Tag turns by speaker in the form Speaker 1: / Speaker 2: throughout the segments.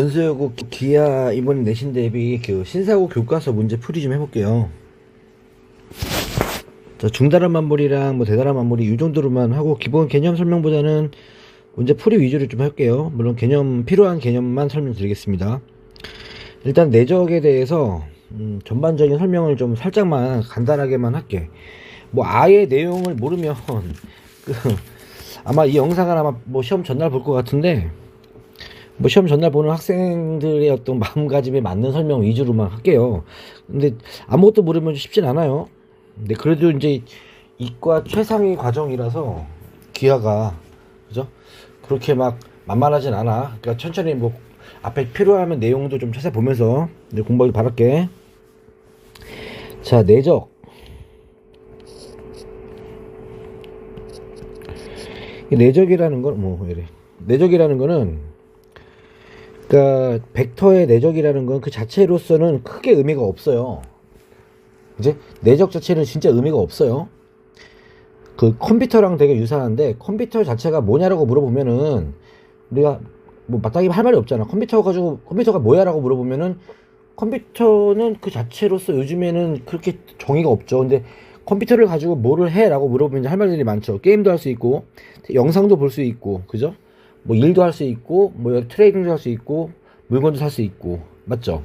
Speaker 1: 연수여고 기아 이번에 내신 대비 그 신사고 교과서 문제 풀이 좀 해볼게요. 자, 중다란 만물이랑 뭐 대다란 만물이 이 정도로만 하고 기본 개념 설명보다는 문제 풀이 위주로 좀 할게요. 물론 개념 필요한 개념만 설명드리겠습니다. 일단 내적에 대해서 전반적인 설명을 좀 살짝만 간단하게만 할게. 뭐 아예 내용을 모르면 그 아마 이 영상을 아마 뭐 시험 전날 볼 것 같은데 뭐 시험 전날 보는 학생들의 어떤 마음가짐에 맞는 설명 위주로만 할게요. 근데 아무것도 모르면 쉽진 않아요. 근데 그래도 이제 이과 최상위 과정이라서 기하가 그죠? 그렇게 막 만만하진 않아. 그러니까 천천히 뭐 앞에 필요하면 내용도 좀 찾아보면서 공부하길 바랄게. 자, 내적. 이 내적이라는 건 뭐 이래. 내적이라는 거는 그러니까 벡터의 내적이라는 건 그 자체로서는 크게 의미가 없어요. 이제 내적 자체는 진짜 의미가 없어요. 그 컴퓨터랑 되게 유사한데 컴퓨터 자체가 뭐냐라고 물어보면은 우리가 뭐 마땅히 할 말이 없잖아. 컴퓨터가 뭐야라고 물어보면은 컴퓨터는 그 자체로서 요즘에는 그렇게 정의가 없죠. 근데 컴퓨터를 가지고 뭐를 해라고 물어보면 할 말들이 많죠. 게임도 할 수 있고 영상도 볼 수 있고 그죠? 뭐 일도 할 수 있고 뭐 트레이딩도 할 수 있고 물건도 살 수 있고 맞죠?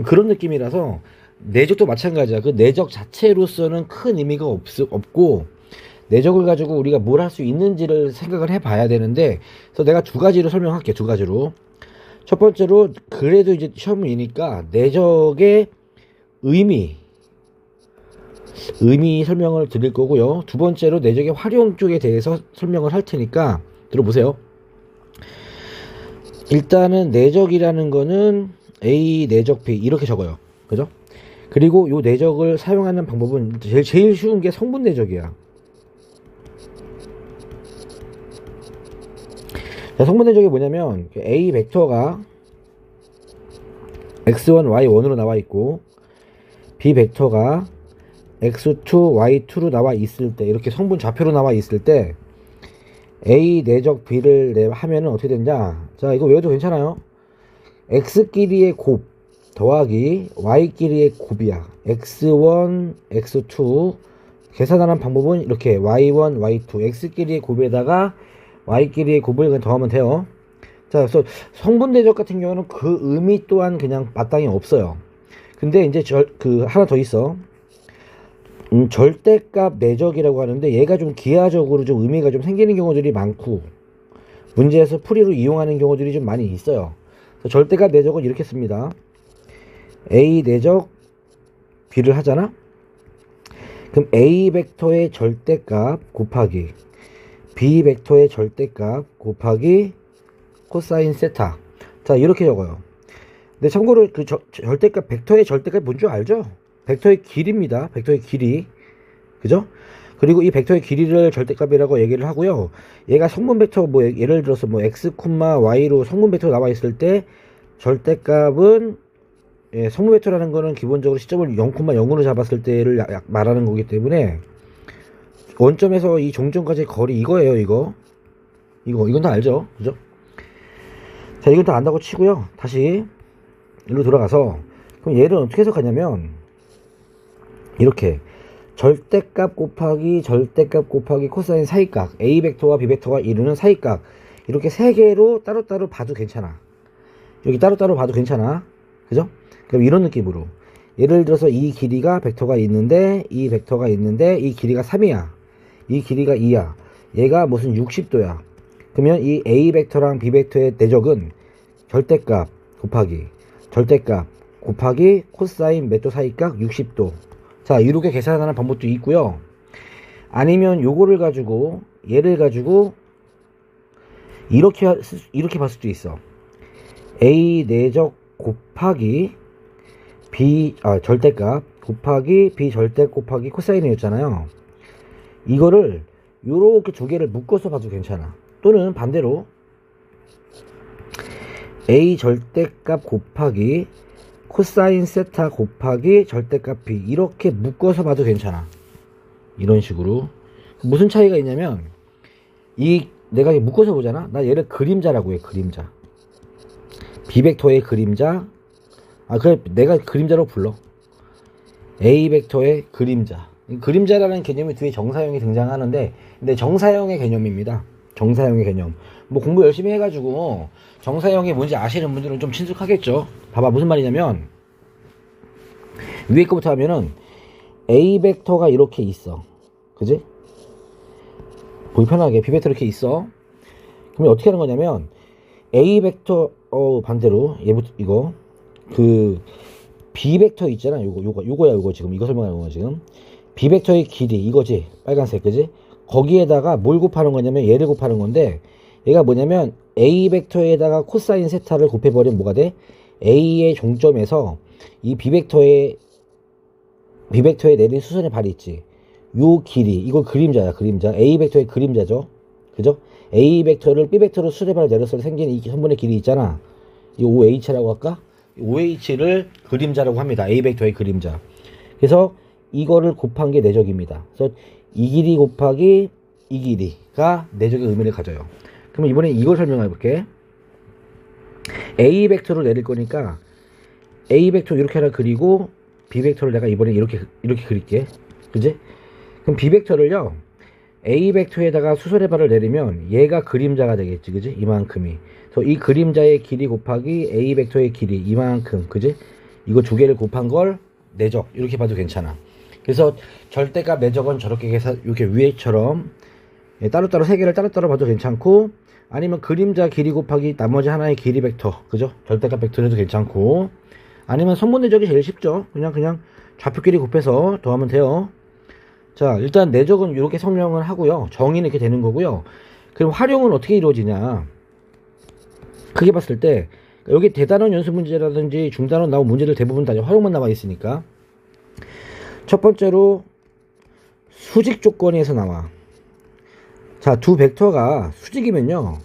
Speaker 1: 그런 느낌이라서 내적도 마찬가지야. 그 내적 자체로서는 큰 의미가 없고 내적을 가지고 우리가 뭘 할 수 있는지를 생각을 해봐야 되는데 그래서 내가 두 가지로 설명할게. 두 가지로. 첫 번째로 그래도 이제 시험이니까 내적의 의미 설명을 드릴 거고요. 두 번째로 내적의 활용 쪽에 대해서 설명을 할 테니까 들어보세요. 일단은 내적이라는 거는 A 내적 B 이렇게 적어요. 그죠? 그리고 요 내적을 사용하는 방법은 제일 쉬운 게 성분 내적이야. 자, 성분 내적이 뭐냐면 A 벡터가 x1, y1으로 나와 있고 B 벡터가 x2, y2로 나와 있을 때 이렇게 성분 좌표로 나와 있을 때 A 내적 B를 하면은 어떻게 되냐. 자, 이거 외워도 괜찮아요. x끼리의 곱 더하기 y끼리의 곱이야. x1, x2 계산하는 방법은 이렇게 y1, y2 x끼리의 곱에다가 y끼리의 곱을 그냥 더하면 돼요. 자, 그래서 성분 대적 같은 경우는 그 의미 또한 그냥 마땅히 없어요. 근데 이제 하나 더 있어. 절대값 내적이라고 하는데 얘가 좀 기하적으로 좀 의미가 좀 생기는 경우들이 많고 문제에서 풀이로 이용하는 경우들이 좀 많이 있어요. 절대값 내적은 이렇게 씁니다. A 내적 B를 하잖아. 그럼 A 벡터의 절대값 곱하기 B 벡터의 절대값 곱하기 코사인 세타. 자, 이렇게 적어요. 근데 참고로 그 절대값 벡터의 절대값이 뭔 줄 알죠? 벡터의 길이입니다. 벡터의 길이. 그죠? 그리고 이 벡터의 길이를 절대값이라고 얘기를 하고요. 얘가 성분 벡터 뭐 예를 들어서 뭐 x, y로 성분 벡터 나와 있을 때 절대값은 성분 벡터라는 거는 기본적으로 시점을 0,0으로 잡았을 때를 말하는 거기 때문에 원점에서 이 종점까지의 거리 이거예요. 이건 다 알죠? 그죠? 자, 이건 다 안다고 치고요. 다시 일로 돌아가서 그럼 얘를 어떻게 해석하냐면 이렇게 절대값 곱하기 코사인 사이값 A 벡터와 B 벡터가 이루는 사이값 이렇게 세 개로 따로따로 봐도 괜찮아. 여기 따로따로 봐도 괜찮아. 그죠? 그럼 이런 느낌으로 예를 들어서 이 길이가 벡터가 있는데 이 길이가 3이야. 이 길이가 2야. 얘가 무슨 60도야. 그러면 이 A 벡터랑 B 벡터의 내적은 절대값 곱하기 코사인 몇 도 사이값 60도. 자, 이렇게 계산하는 방법도 있고요. 아니면 요거를 가지고 얘를 가지고 이렇게 봤을 수도 있어. A 내적 곱하기 절대값 곱하기 B 절대 곱하기 코사인이었잖아요. 이거를 요렇게 두 개를 묶어서 봐도 괜찮아. 또는 반대로 A 절대값 곱하기 코사인 세타 곱하기 절대값 B 이렇게 묶어서 봐도 괜찮아. 이런 식으로. 무슨 차이가 있냐면 내가 묶어서 보잖아. 나 얘를 그림자라고 해. 그림자. B벡터의 그림자, 그래 내가 그림자로 불러. A벡터의 그림자. 그림자라는 개념이 뒤에 정사형이 등장하는데, 근데 정사형의 개념입니다. 정사형의 개념. 뭐 공부 열심히 해가지고 정사형이 뭔지 아시는 분들은 좀 친숙하겠죠. 봐봐, 무슨 말이냐면 위에 거부터 하면은 A벡터가 이렇게 있어, 그지? 보기 편하게 B벡터 이렇게 있어. 그러면 어떻게 하는 거냐면 A벡터 반대로 얘부터 이거 그 B벡터 있잖아. 요거야 지금 이거 설명하는 거 지금. B벡터의 길이 이거지, 빨간색, 그지? 거기에다가 뭘 곱하는 거냐면 얘를 곱하는 건데, 얘가 뭐냐면 A벡터에다가 코사인 세타를 곱해버리면 뭐가 돼? A의 종점에서 이 B벡터에 내린 수선의 발이 있지, 요 길이, 이거 그림자야. 그림자. A벡터의 그림자죠, 그죠? A벡터를 B벡터로 수선의 발을 내렸을 때 생기는 이 선분의 길이 있잖아. 이 OH라고 할까? OH를 그림자라고 합니다. A벡터의 그림자. 그래서 이거를 곱한 게 내적입니다. 그래서 이 길이 곱하기 이 길이가 내적의 의미를 가져요. 그럼 이번에 이걸 설명해 볼게. A벡터를 내릴 거니까 A벡터 이렇게 하나 그리고 B벡터를 내가 이번에 이렇게 그릴게, 그지? 그럼 B벡터를요 A벡터에다가 수선의 발을 내리면 얘가 그림자가 되겠지, 그지? 이만큼이. 그래서 이 그림자의 길이 곱하기 A벡터의 길이 이만큼, 그지? 이거 두 개를 곱한 걸 내적, 이렇게 봐도 괜찮아. 그래서 절대값 내적은 저렇게 해서 이렇게 위에처럼 따로따로 세 개를 따로따로 봐도 괜찮고, 아니면 그림자 길이 곱하기 나머지 하나의 길이 벡터, 그죠? 절대값 벡터에도 괜찮고, 아니면 선분 내적이 제일 쉽죠. 그냥 좌표 길이 곱해서 더하면 돼요. 자, 일단 내적은 이렇게 설명을 하고요. 정의는 이렇게 되는 거고요. 그럼 활용은 어떻게 이루어지냐? 크게 봤을 때 여기 대단원 연수 문제라든지 중단원 나온 문제들 대부분 다 활용만 나와 있으니까, 첫 번째로 수직 조건에서 나와. 자, 두 벡터가 수직이면요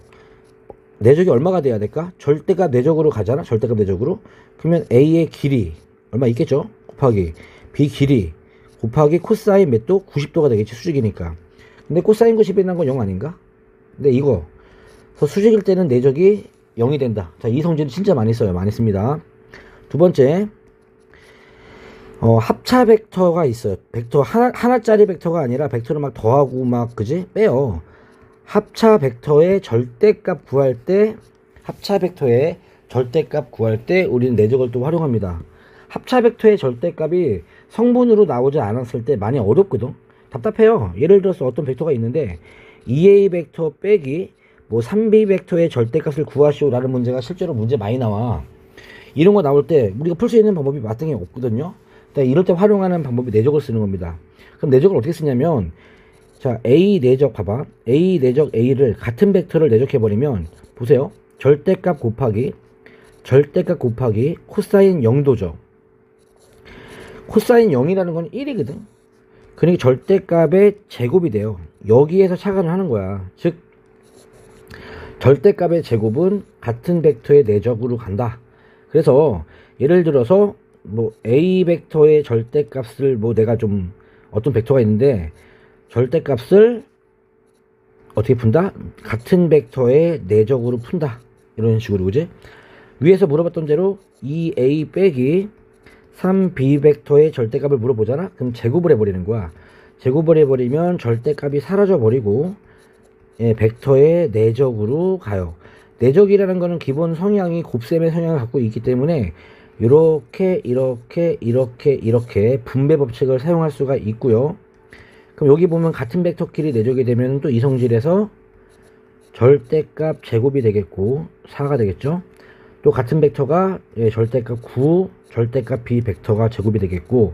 Speaker 1: 내적이 얼마가 돼야 될까? 절대값 내적으로 가잖아. 절대값 내적으로. 그러면 A의 길이 얼마 있겠죠? 곱하기 B 길이 곱하기 코사인 몇도? 90도가 되겠지, 수직이니까. 근데 코사인 90이라는 건 0 아닌가? 근데 이거 수직일 때는 내적이 0이 된다. 자, 이 성질을 진짜 많이 써요. 많이 씁니다. 두 번째, 합차 벡터가 있어요. 벡터 하나짜리 벡터가 아니라 벡터를 막 더하고 막, 그지? 빼요. 합차 벡터의 절대값 구할 때 우리는 내적을 또 활용합니다. 합차 벡터의 절대값이 성분으로 나오지 않았을 때 많이 어렵거든. 답답해요. 예를 들어서 어떤 벡터가 있는데 2A 벡터 빼기 뭐 3B 벡터의 절대값을 구하시오 라는 문제가 실제로 문제 많이 나와. 이런 거 나올 때 우리가 풀 수 있는 방법이 마땅히 없거든요. 이럴 때 활용하는 방법이 내적을 쓰는 겁니다. 그럼 내적을 어떻게 쓰냐면, 자, A 내적 봐봐. A 내적 A를 같은 벡터를 내적해버리면, 보세요. 절대값 곱하기 코사인 0도죠. 코사인 0이라는 건 1이거든. 그러니까 절대값의 제곱이 돼요. 여기에서 착안을 하는 거야. 즉 절대값의 제곱은 같은 벡터의 내적으로 간다. 그래서 예를 들어서 뭐 A 벡터의 절대값을 뭐 내가 좀 어떤 벡터가 있는데 절대값을 어떻게 푼다? 같은 벡터의 내적으로 푼다. 이런 식으로, 그지? 위에서 물어봤던 대로 2A 빼기 3B 벡터의 절대값을 물어보잖아? 그럼 제곱을 해버리는 거야. 제곱을 해버리면 절대값이 사라져버리고 벡터의 내적으로 가요. 내적이라는 거는 기본 성향이 곱셈의 성향을 갖고 있기 때문에 이렇게 분배 법칙을 사용할 수가 있고요. 그럼 여기 보면 같은 벡터끼리 내적이 되면 또 이 성질에서 절대값 제곱이 되겠고 4가 되겠죠. 또 같은 벡터가 절대값 9, 절대값 B 벡터가 제곱이 되겠고,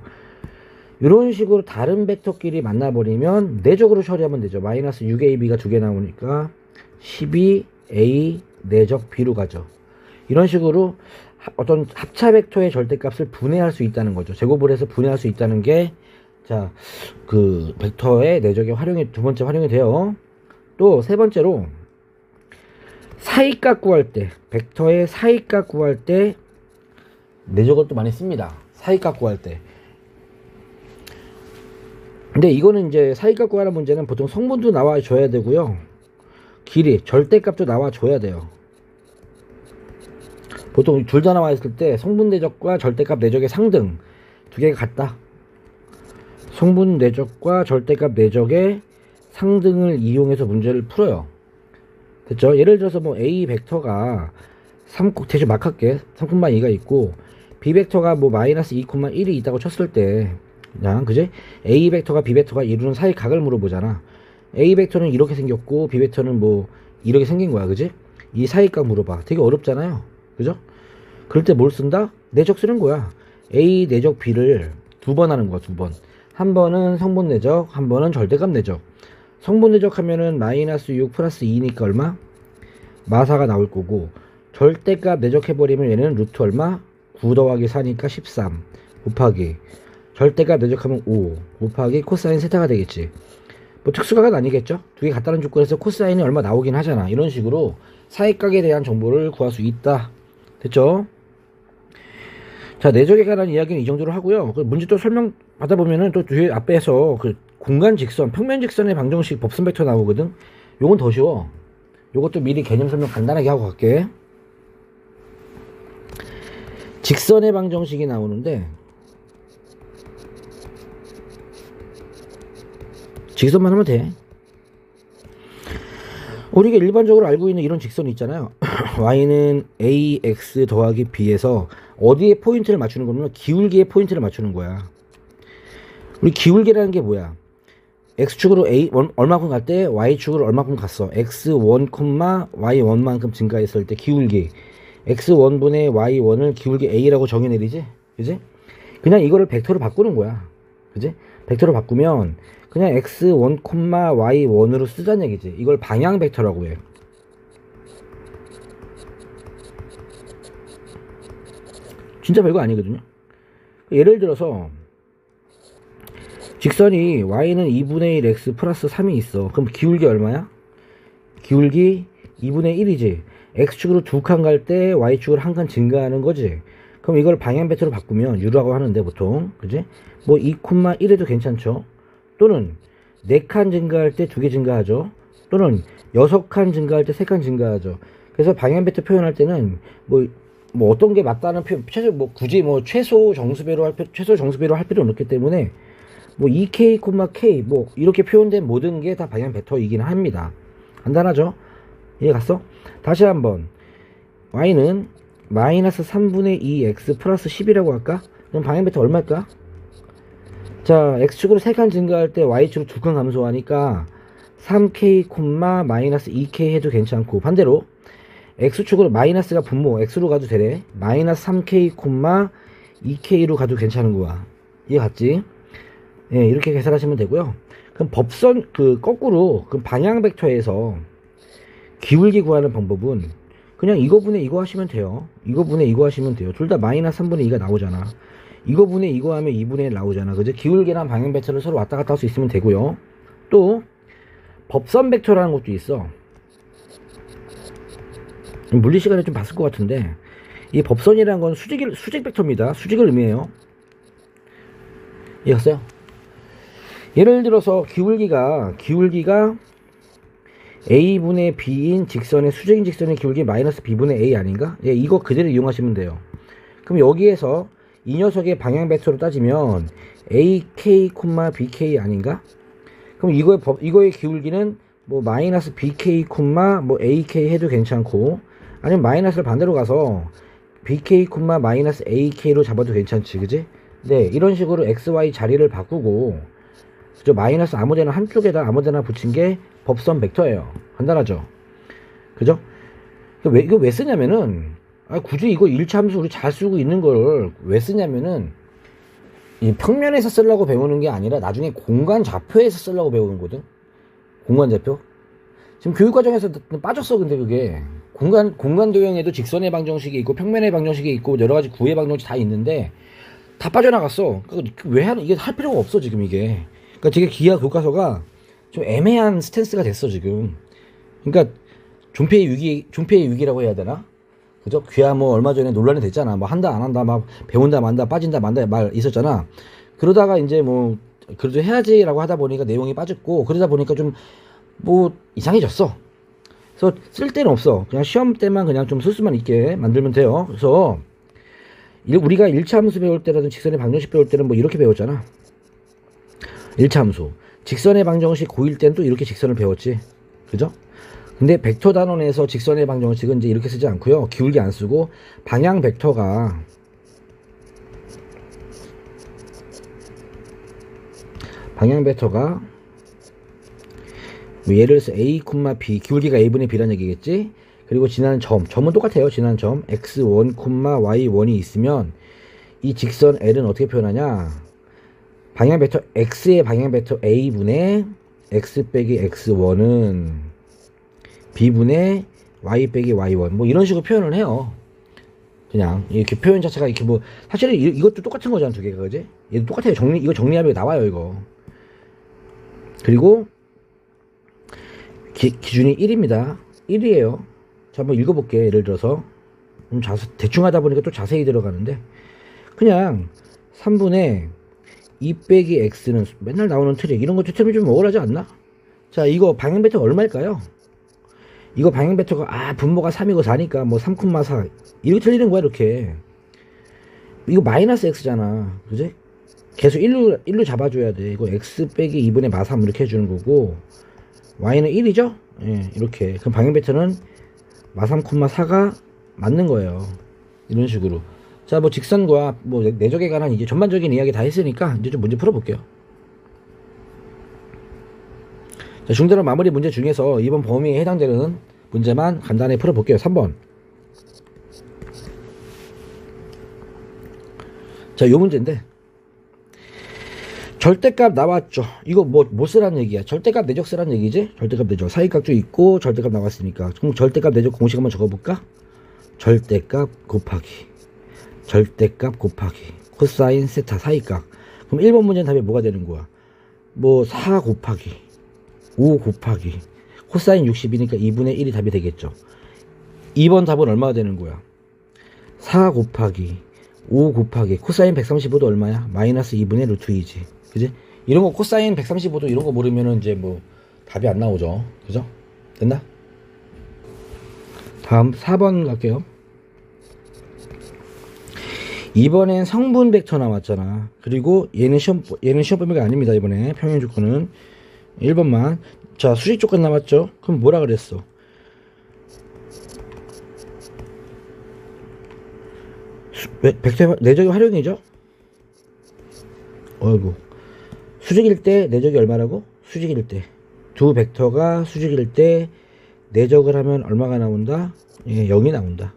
Speaker 1: 이런 식으로 다른 벡터끼리 만나버리면 내적으로 처리하면 되죠. 마이너스 6AB가 두 개 나오니까 12A 내적 B로 가죠. 이런 식으로 어떤 합차 벡터의 절대값을 분해할 수 있다는 거죠. 제곱을 해서 분해할 수 있다는 게, 자, 그 벡터의 내적의 활용이 두 번째 활용이 돼요. 또 세 번째로 사이값 구할 때, 벡터의 사이값 구할 때 내적을 또 많이 씁니다. 사이값 구할 때. 근데 이거는 이제 사이값 구하는 문제는 보통 성분도 나와줘야 되고요. 길이, 절대값도 나와줘야 돼요. 보통 둘 다 나와 있을 때 성분 대적과 절대값 내적의 상등 두 개가 같다. 성분 내적과 절대값 내적의 상등을 이용해서 문제를 풀어요. 됐죠? 예를 들어서 뭐 A 벡터가 3, 대충 막 할게. 3,2가 있고 B 벡터가 뭐 마이너스 2,1이 있다고 쳤을 때 그냥 그지? A 벡터가 B 벡터가 이루는 사이각을 물어보잖아. A 벡터는 이렇게 생겼고 B 벡터는 뭐 이렇게 생긴 거야. 그지? 이 사이각 물어봐. 되게 어렵잖아요. 그죠? 그럴 때 뭘 쓴다? 내적 쓰는 거야. A 내적 B를 두 번 하는 거야. 두 번. 한 번은 성분 내적, 한 번은 절대값 내적. 성분 내적 하면은 마이너스 6 플러스 2니까 얼마? 마사가 나올 거고, 절대값 내적해버리면 얘는 루트 얼마? 9 더하기 4니까 13 곱하기 절대값 내적하면 5 곱하기 코사인 세타가 되겠지. 뭐 특수각은 아니겠죠? 두 개 같다는 조건에서 코사인이 얼마 나오긴 하잖아. 이런 식으로 사이각에 대한 정보를 구할 수 있다. 됐죠? 자, 내적에 관한 이야기는 이 정도로 하고요. 그 문제 또 설명 받아보면은 또 뒤에 앞에서 그 공간 직선, 평면 직선의 방정식 법선 벡터 나오거든. 요건 더 쉬워. 요것도 미리 개념 설명 간단하게 하고 갈게. 직선의 방정식이 나오는데 직선만 하면 돼. 우리가 일반적으로 알고 있는 이런 직선이 있잖아요. y는 ax 더하기 b에서 어디에 포인트를 맞추는 거냐면 기울기에 포인트를 맞추는 거야. 우리 기울기라는 게 뭐야? x축으로 a 얼마큼 갈 때 y축으로 얼마큼 갔어. x1, y1만큼 증가했을 때 기울기 x1분의 y1을 기울기 a라고 정의내리지? 그지? 그냥 이거를 벡터로 바꾸는 거야. 그지? 벡터로 바꾸면 그냥 x1, y1으로 쓰자는 얘기지. 이걸 방향 벡터라고 해. 진짜 별거 아니거든요. 예를 들어서 직선이 y는 2분의 1 x 플러스 3이 있어. 그럼 기울기 얼마야? 기울기 2분의 1이지. x축으로 두 칸 갈 때 y축으로 한 칸 증가하는 거지. 그럼 이걸 방향 벡터로 바꾸면 u라고 하는데 보통 그지? 뭐 2,1에도 괜찮죠. 또는 4칸 증가할 때 2개 증가하죠. 또는 6칸 증가할 때 3칸 증가하죠. 그래서 방향 벡터 표현할 때는 뭐 어떤 게 맞다는 표현, 굳이 최소 정수배로 할 필요는 없기 때문에 뭐 2k, k 뭐 이렇게 표현된 모든 게 다 방향 벡터이긴 합니다. 간단하죠? 이해 갔어? 다시 한번 y는 마이너스 3분의 2x 플러스 10이라고 할까? 그럼 방향 벡터 얼마일까? 자, x축으로 3칸 증가할 때 y축으로 2칸 감소하니까 3k, 마이너스 2k 해도 괜찮고, 반대로 x축으로 마이너스가 분모 x로 가도 되래. 마이너스 3k, 2k로 가도 괜찮은 거야. 이해 갔지? 예, 이렇게 계산하시면 되고요. 그럼 법선 거꾸로 그 방향 벡터에서 기울기 구하는 방법은 그냥 이거분의 이거 하시면 돼요. 이거분의 이거 하시면 돼요. 둘 다 마이너스 3분의 2가 나오잖아. 이거분의 이거 하면 2분의 1 나오잖아. 그죠? 기울기랑 방향 벡터를 서로 왔다 갔다 할 수 있으면 되고요. 또 법선 벡터라는 것도 있어. 물리 시간에 좀 봤을 것 같은데, 이 법선이라는 건 수직 벡터입니다. 수직을 의미해요. 이해갔어요? 예를 들어서 기울기가 a분의 b인 직선의 수직인 직선의 기울기 마이너스 b분의 a 아닌가? 예, 이거 그대로 이용하시면 돼요. 그럼 여기에서 이 녀석의 방향 벡터로 따지면 AK, BK 아닌가? 그럼 이거의 기울기는 뭐 마이너스 BK, 뭐 AK 해도 괜찮고, 아니면 마이너스를 반대로 가서 BK, 마이너스 AK로 잡아도 괜찮지, 그지? 네, 이런 식으로 XY 자리를 바꾸고, 그죠? 마이너스 아무데나 한쪽에다 아무데나 붙인 게 법선 벡터예요. 간단하죠? 그죠? 이거 왜 쓰냐면은, 굳이 이거 1차 함수 우리 잘 쓰고 있는 걸 왜 쓰냐면은, 이 평면에서 쓰려고 배우는 게 아니라 나중에 공간 좌표에서 쓰려고 배우는 거든. 공간 좌표. 지금 교육과정에서 빠졌어. 근데 그게 공간 도형에도 직선의 방정식이 있고 평면의 방정식이 있고 여러 가지 구의 방정식 다 있는데 다 빠져나갔어. 이게 할 필요가 없어 지금 이게. 그러니까 되게 기하 교과서가 좀 애매한 스탠스가 됐어 지금. 그러니까 존폐의 위기라고 해야 되나? 그죠? 귀하 뭐 얼마 전에 논란이 됐잖아. 뭐 한다 안 한다, 막 배운다 만다, 빠진다 만다 말 있었잖아. 그러다가 이제 뭐 그래도 해야지라고 하다 보니까 내용이 빠졌고, 그러다 보니까 좀 뭐 이상해졌어. 그래서 쓸 데는 없어. 그냥 시험 때만 그냥 좀 쓸 수만 있게 만들면 돼요. 그래서 우리가 1차 함수 배울 때라든 직선의 방정식 배울 때는 뭐 이렇게 배웠잖아. 1차 함수. 직선의 방정식 고1 때는 또 이렇게 직선을 배웠지. 그죠? 근데 벡터 단원에서 직선의 방정식은 이제 이렇게 쓰지 않고요. 기울기 안 쓰고 방향 벡터가 뭐 예를 들어서 a, b 기울기가 a분의 b란 얘기겠지. 그리고 지나는 점은 똑같아요. 지나는 점 x1, y1이 있으면 이 직선 L은 어떻게 표현하냐. 방향 벡터 x의 방향 벡터 a분의 x 빼기 x1은 b분의 y 빼기 y1 뭐 이런 식으로 표현을 해요. 그냥 이렇게 표현 자체가 이렇게 뭐 사실은 이것도 똑같은 거잖아. 두 개가. 그지? 얘도 똑같아요. 이거 정리하면 나와요. 이거. 그리고 기준이 1입니다. 1이에요. 자, 한번 읽어볼게. 예를 들어서 대충 하다 보니까 또 자세히 들어가는데 그냥 3분의 2 빼기 x는 맨날 나오는 트릭 이런 거 되면 좀 억울하지 않나? 자, 이거 방향 벡터가 얼마일까요? 이거 방향 벡터가 분모가 3이고 4니까 뭐 3,4 이렇게 틀리는 거야. 이렇게 이거 마이너스 x잖아. 그지? 계속 1로 잡아줘야 돼. 이거 x 빼기 2분의 마3 이렇게 해주는 거고 y는 1이죠? 예, 이렇게. 그럼 방향 벡터는 마3,4가 맞는 거예요. 이런 식으로. 자, 뭐 직선과 뭐 내적에 관한 이제 전반적인 이야기 다 했으니까 이제 좀 문제 풀어볼게요. 자, 중대로 마무리 문제 중에서 이번 범위에 해당되는 문제만 간단히 풀어볼게요. 3번. 자, 요 문제인데 절대값 나왔죠. 이거 뭐 쓰라는 얘기야. 절대값 내적 쓰라는 얘기지. 절대값 내적 사이값도 있고 절대값 나왔으니까. 그럼 절대값 내적 공식 한번 적어볼까? 절대값 곱하기 코사인 세타 사이값. 그럼 1번 문제는 답이 뭐가 되는 거야? 뭐 4 곱하기 5 곱하기 코사인 60이니까 2분의 1이 답이 되겠죠. 2번 답은 얼마가 되는 거야? 4 곱하기 5 곱하기 코사인 135도 얼마야? 마이너스 2분의 루트 2지. 그지? 이런 거 코사인 135도 이런 거 모르면은 이제 뭐 답이 안 나오죠. 그죠? 됐나? 다음 4번 갈게요. 이번엔 성분 벡터 나왔잖아. 그리고 얘는 시험 범위가 아닙니다. 이번에 평행 조건은 1번만. 자, 수직 조건 나왔죠. 그럼 뭐라 그랬어? 벡터 내적이 활용이죠. 어이구. 수직일 때 내적이 얼마라고? 수직일 때 두 벡터가 수직일 때 내적을 하면 얼마가 나온다? 예, 0이 나온다.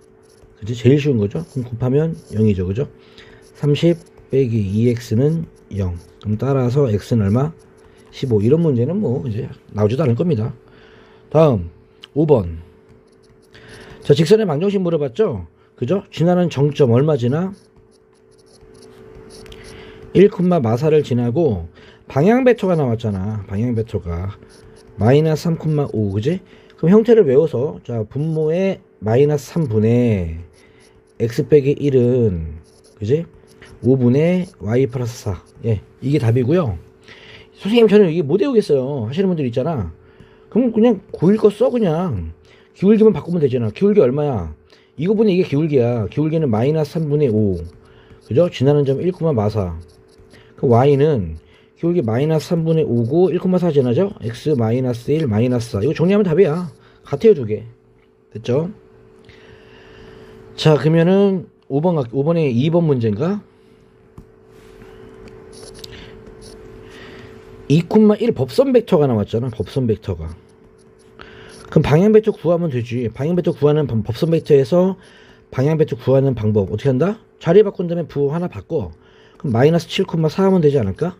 Speaker 1: 그치? 제일 쉬운 거죠. 그럼 곱하면 0이죠. 그죠? 30 빼기 2x는 0. 그럼 따라서 x는 얼마? 15. 이런 문제는 뭐 이제 나오지도 않을 겁니다. 다음 5번. 자, 직선의 방정식 물어봤죠? 그죠? 지나는 정점 얼마 지나? 1, 마4를 지나고 방향 벡터가 나왔잖아. 방향 벡터가 마이너스 3,5. 그지? 그럼 형태를 외워서 자, 분모의 마이너스 3분의 x 빼기 1은 그지? 5분의 y 플러스 4. 예, 이게 답이고요. 선생님 저는 이게 못 외우겠어요 하시는 분들 있잖아. 그럼 그냥 고1 거 써. 그냥 기울기만 바꾸면 되잖아. 기울기 얼마야? 이거분의 이게 기울기야. 기울기는 마이너스 3분의 5. 그죠? 지나는 점 1,4. 그 y는 기울기 마이너스 3분의 5고 1,4 지나죠? x 마이너스 1 마이너스 4. 이거 정리하면 답이야. 같아요, 두 개. 됐죠? 자, 그러면은 5번에 2번 문제인가? 2,1 법선 벡터가 나왔잖아. 법선 벡터가. 그럼 방향 벡터 구하면 되지. 방향 벡터 구하는 법선 벡터에서 방향 벡터 구하는 방법 어떻게 한다? 자리 바꾼 다음에 부 하나 바꿔. 그럼 마이너스 7,4 하면 되지 않을까?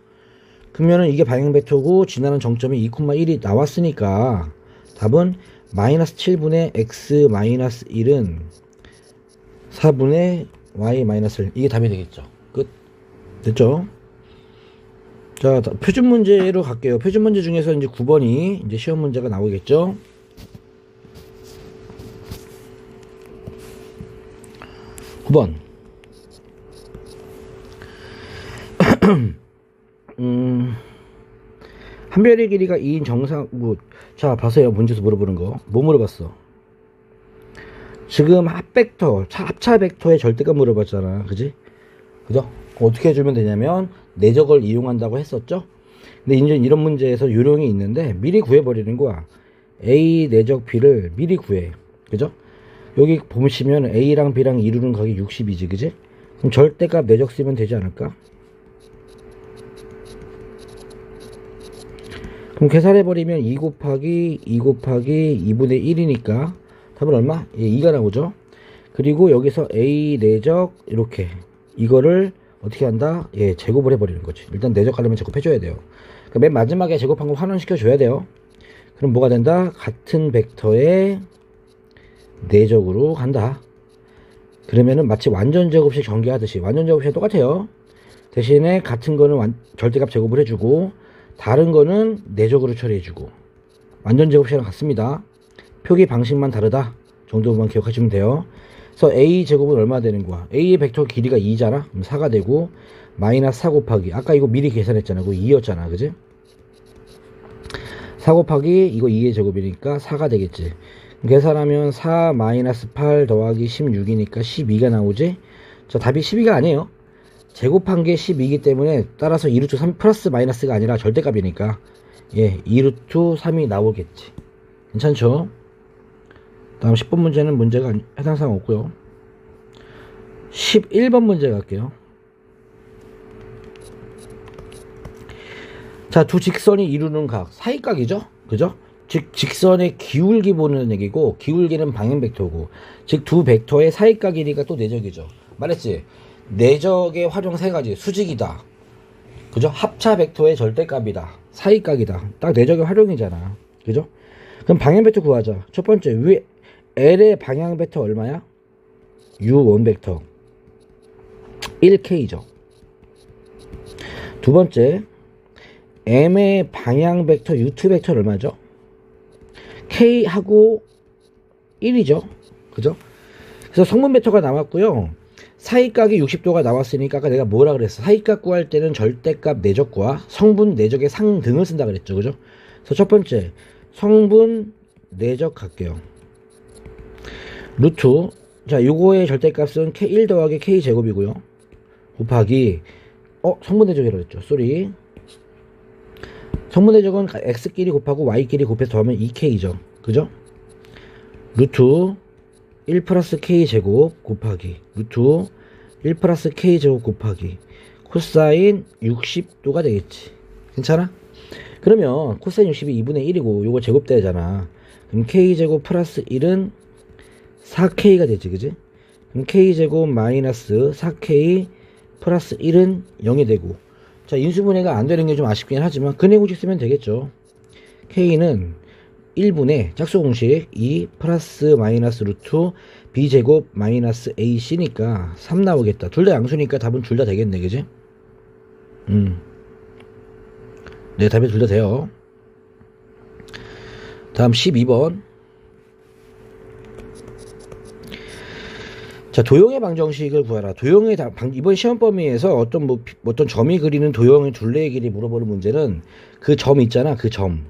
Speaker 1: 그러면은 이게 방향 벡터고 지나는 정점이 2,1이 나왔으니까 답은 마이너스 7분의 x 마이너스 1은 4분의 y 마이너스 1. 이게 답이 되겠죠. 끝. 됐죠? 자, 표준 문제로 갈게요. 표준 문제 중에서 이제 9번이 이제 시험 문제가 나오겠죠. 9번. 한 별의 길이가 2인 정상, 자, 봐세요. 문제에서 물어보는 거. 뭐 물어봤어? 지금 합벡터, 합차 벡터의 절대값 물어봤잖아. 그지? 그죠? 어떻게 해주면 되냐면, 내적을 이용한다고 했었죠? 근데 이제 이런 문제에서 요령이 있는데, 미리 구해버리는 거야. A 내적 B를 미리 구해. 그죠? 여기 보시면 A랑 B랑 이루는 각이 60이지. 그지? 그럼 절대값 내적 쓰면 되지 않을까? 그럼 계산해버리면 2 곱하기 2 곱하기 2분의 1이니까 답은 얼마? 예, 2가 나오죠. 그리고 여기서 A 내적 이렇게 이거를 어떻게 한다? 예, 제곱을 해버리는 거지. 일단 내적하려면 제곱해줘야 돼요. 그러니까 맨 마지막에 제곱한 거 환원시켜줘야 돼요. 그럼 뭐가 된다? 같은 벡터의 내적으로 간다. 그러면은 마치 완전 제곱식 전개하듯이 완전 제곱식은 똑같아요. 대신에 같은 거는 절대값 제곱을 해주고 다른 거는 내적으로 처리해주고 완전 제곱식이랑 같습니다. 표기 방식만 다르다 정도만 기억하시면 돼요. 그래서 A 제곱은 얼마 되는 거야? A의 벡터 길이가 2잖아. 그럼 4가 되고 마이너스 4 곱하기 아까 이거 미리 계산했잖아. 그거 2였잖아. 그지? 4 곱하기 이거 2의 제곱이니까 4가 되겠지. 계산하면 4 마이너스 8 더하기 16이니까 12가 나오지. 자, 답이 12가 아니에요. 제곱한 게 12이기 때문에 따라서 2루트 3 플러스 마이너스가 아니라 절대값이니까 예, 2루트 3이 나오겠지. 괜찮죠? 다음 10번 문제는 문제가 해당사항 없고요. 11번 문제 갈게요. 자, 두 직선이 이루는 각 사이각이죠. 그죠? 즉 직선의 기울기 보는 얘기고 기울기는 방향 벡터고 즉 두 벡터의 사이각 길이가 또 내적이죠. 말했지? 내적의 활용 세 가지. 수직이다. 그죠? 합차 벡터의 절대값이다. 사이각이다. 딱 내적의 활용이잖아. 그죠? 그럼 방향 벡터 구하자. 첫 번째 위 L의 방향 벡터 얼마야? U1 벡터 1K죠. 두 번째 M의 방향 벡터 U2 벡터 얼마죠? K하고 1이죠. 그죠? 그래서 성분 벡터가 나왔고요. 사이각이 60도가 나왔으니까 아까 내가 뭐라 그랬어? 사이각 구할 때는 절대값 내적과 성분 내적의 상등을 쓴다 그랬죠. 그죠? 그래서 첫 번째 성분 내적 갈게요. 루트 자 요거의 절대값은 K1 더하기 K제곱이고요. 곱하기 성분 내적이라고 했죠. 쏘리. 성분 내적은 X끼리 곱하고 Y끼리 곱해서 더하면 2K죠. 그죠? 루트 1 플러스 K제곱 곱하기 루트 1 플러스 K제곱 곱하기 코사인 60도가 되겠지. 괜찮아? 그러면 코사인 60이 2분의 1이고 요거 제곱되잖아. 그럼 K제곱 플러스 1은 4K가 되지. 그지? 그럼 K제곱 마이너스 4K 플러스 1은 0이 되고 자 인수분해가 안 되는 게 좀 아쉽긴 하지만 근해공식 쓰면 되겠죠. K는 1분의 짝수공식 2 플러스 마이너스 루트 B제곱 마이너스 AC니까 3 나오겠다. 둘 다 양수니까 답은 둘 다 되겠네. 그지? 네, 답이 둘 다 돼요. 다음 12번. 자, 도형의 방정식을 구하라. 도형의 이번 시험 범위에서 어떤 점이 그리는 도형의 둘레의 길이 물어보는 문제는 그 점 있잖아. 그 점.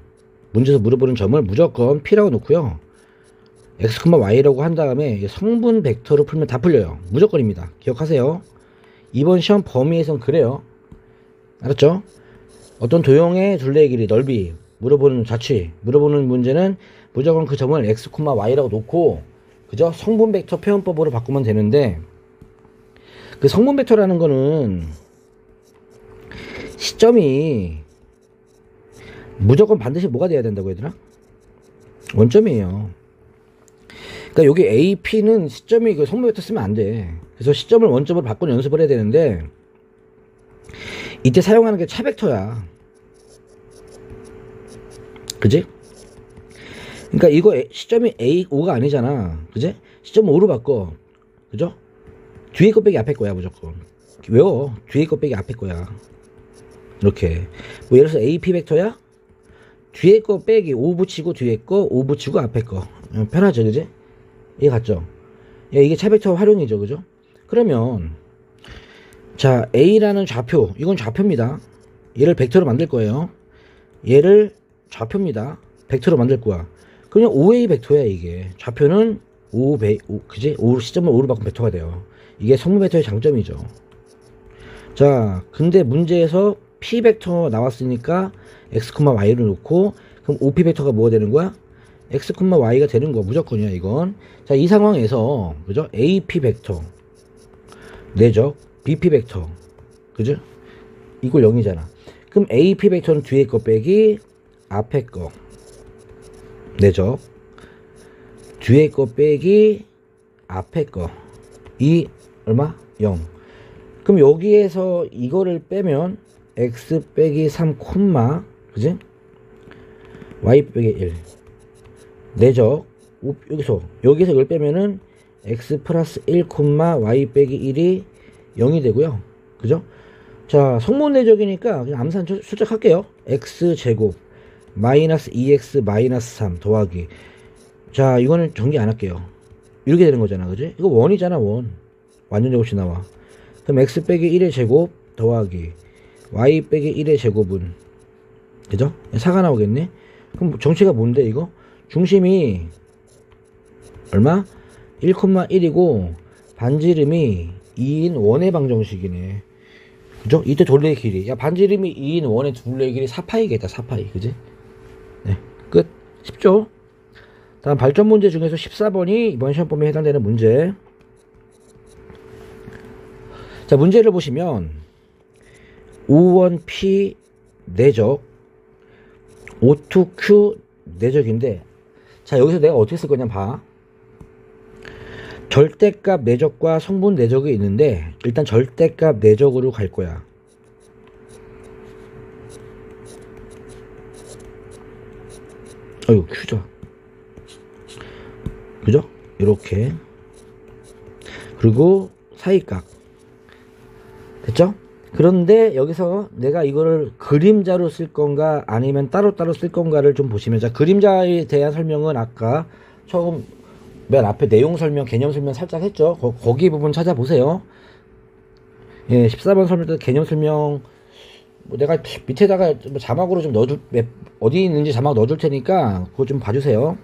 Speaker 1: 문제에서 물어보는 점을 무조건 P라고 놓고요. X, Y라고 한 다음에 성분 벡터로 풀면 다 풀려요. 무조건입니다. 기억하세요. 이번 시험 범위에선 그래요. 알았죠? 어떤 도형의 둘레의 길이, 넓이, 물어보는 자취, 물어보는 문제는 무조건 그 점을 X, Y라고 놓고 그죠? 성분 벡터 표현법으로 바꾸면 되는데 그 성분 벡터라는 거는 시점이 무조건 반드시 뭐가 돼야 된다고 얘들아? 원점이에요. 그러니까 여기 AP는 시점이 그 성분 벡터 쓰면 안 돼. 그래서 시점을 원점으로 바꾸는 연습을 해야 되는데 이때 사용하는 게 차 벡터야. 그지? 그러니까 이거 시점이 A, 5가 아니잖아. 그지? 시점 5로 바꿔. 그죠? 뒤에 것 빼기 앞에 거야 무조건. 외워. 뒤에 것 빼기 앞에 거야. 이렇게. 뭐 예를 들어서 AP 벡터야? 뒤에 거 빼기 5 붙이고 뒤에 거 5 붙이고 앞에 거. 편하죠. 그지? 이해 갔죠? 야, 이게 차벡터 활용이죠. 그죠? 그러면 자 A라는 좌표. 이건 좌표입니다. 얘를 벡터로 만들 거예요. 얘를 좌표입니다. 벡터로 만들 거야. 그냥 5A 벡터야 이게. 좌표는 5, 그지? 5 시점을 5로 바꾸면 벡터가 돼요. 이게 성분 벡터의 장점이죠. 자, 근데 문제에서 P 벡터 나왔으니까 X, Y를 놓고 그럼 OP 벡터가 뭐가 되는 거야? X, Y가 되는 거 무조건이야 이건. 자, 이 상황에서 그죠? AP 벡터 내적 BP 벡터 그죠? 이걸 0이잖아. 그럼 AP 벡터는 뒤에 거 빼기 앞에 거 내적 뒤에 거 빼기 앞에 거 이 얼마? 0. 그럼 여기에서 이거를 빼면 x 빼기 3 콤마 그지? y 빼기 1 내적 여기서 이걸 빼면은 x 플러스 1 콤마 y 빼기 1이 0이 되고요. 그죠? 자, 성분 내적이니까 그냥 암산 출적할게요. x 제곱 마이너스 2x 마이너스 3 더하기. 자, 이거는 전개 안 할게요. 이렇게 되는 거잖아. 그지? 이거 원이잖아, 원. 완전 제곱씩 나와. 그럼 x 빼기 1의 제곱 더하기 y 빼기 1의 제곱은 그죠? 4가 나오겠네. 그럼 정체가 뭔데 이거? 중심이 얼마? 1,1이고 반지름이 2인 원의 방정식이네. 그죠? 이때 둘레의 길이. 야, 반지름이 2인 원의 둘레의 길이 4파이겠다. 4파이. 그지? 네. 끝. 쉽죠? 다음 발전 문제 중에서 14번이 이번 시험 범위에 해당되는 문제. 자, 문제를 보시면 5원 P 내적 O2Q 내적인데, 자, 여기서 내가 어떻게 쓸 거냐 봐. 절대값 내적과 성분 내적이 있는데 일단 절대값 내적으로 갈 거야. 어이구, Q죠. 그죠? 이렇게. 그리고 사이값. 됐죠? 그런데 여기서 내가 이거를 그림자로 쓸 건가 아니면 따로따로 쓸 건가를 좀 보시면, 자, 그림자에 대한 설명은 아까 처음 맨 앞에 내용 설명, 개념 설명 살짝 했죠? 거기 부분 찾아보세요. 예, 14번 설명 때 개념 설명, 뭐 내가 밑에다가 자막으로 좀 넣어줄, 어디 있는지 자막 넣어줄 테니까 그거 좀 봐주세요.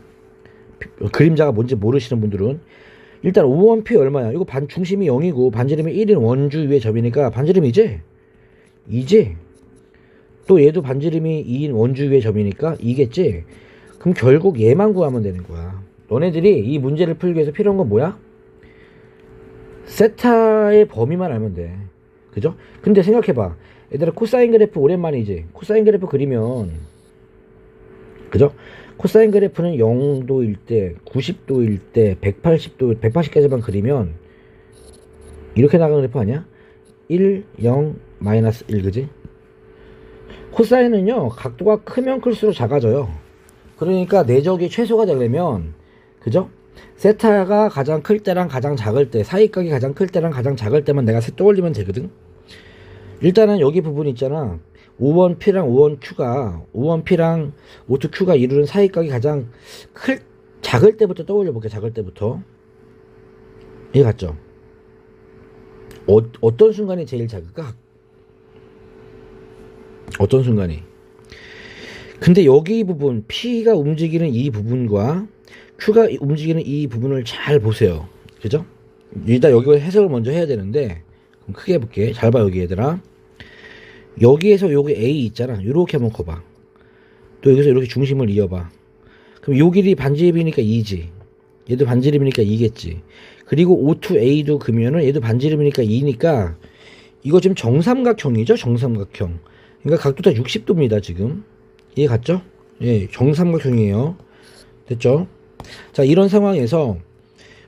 Speaker 1: 그림자가 뭔지 모르시는 분들은. 일단 5원P 얼마야? 이거 중심이 0이고 반지름이 1인 원주 위의 점이니까 반지름이지? 2지? 또 얘도 반지름이 2인 원주 위의 점이니까 2겠지? 그럼 결국 얘만 구하면 되는 거야. 너네들이 이 문제를 풀기 위해서 필요한 건 뭐야? 세타의 범위만 알면 돼. 그죠? 근데 생각해봐. 얘들아, 코사인 그래프 오랜만이지? 코사인 그래프 그리면, 그죠? 코사인 그래프는 0도일 때, 90도일 때, 180도, 180까지만 그리면 이렇게 나가는 그래프 아니야? 1, 0, 마이너스 1, 그지? 코사인은요, 각도가 크면 클수록 작아져요. 그러니까 내적이 최소가 되려면, 그죠? 세타가 가장 클 때랑 가장 작을 때, 사이각이 가장 클 때랑 가장 작을 때만 내가 떠올리면 되거든? 일단은 여기 부분 있잖아. 5원P랑 5원Q가 5원P랑 O2Q가 이루는 사이각이 가장 작을 때부터 떠올려 볼게. 작을 때부터. 이해 갔죠? 어떤 순간이 제일 작을까? 어떤 순간이? 근데 여기 부분 P가 움직이는 이 부분과 Q가 움직이는 이 부분을 잘 보세요. 그죠? 일단 여기 해석을 먼저 해야 되는데, 그럼 크게 해볼게. 잘 봐, 여기 얘들아. 여기에서 여기 A 있잖아. 요렇게 한번 커봐. 또 여기서 이렇게 중심을 이어봐. 그럼 요 길이 반지름이니까 2지. 얘도 반지름이니까 2겠지. 그리고 O2A도 그면은 얘도 반지름이니까 2니까 이거 지금 정삼각형이죠? 정삼각형. 그러니까 각도 다 60도입니다, 지금. 이해 갔죠? 예, 정삼각형이에요. 됐죠? 자, 이런 상황에서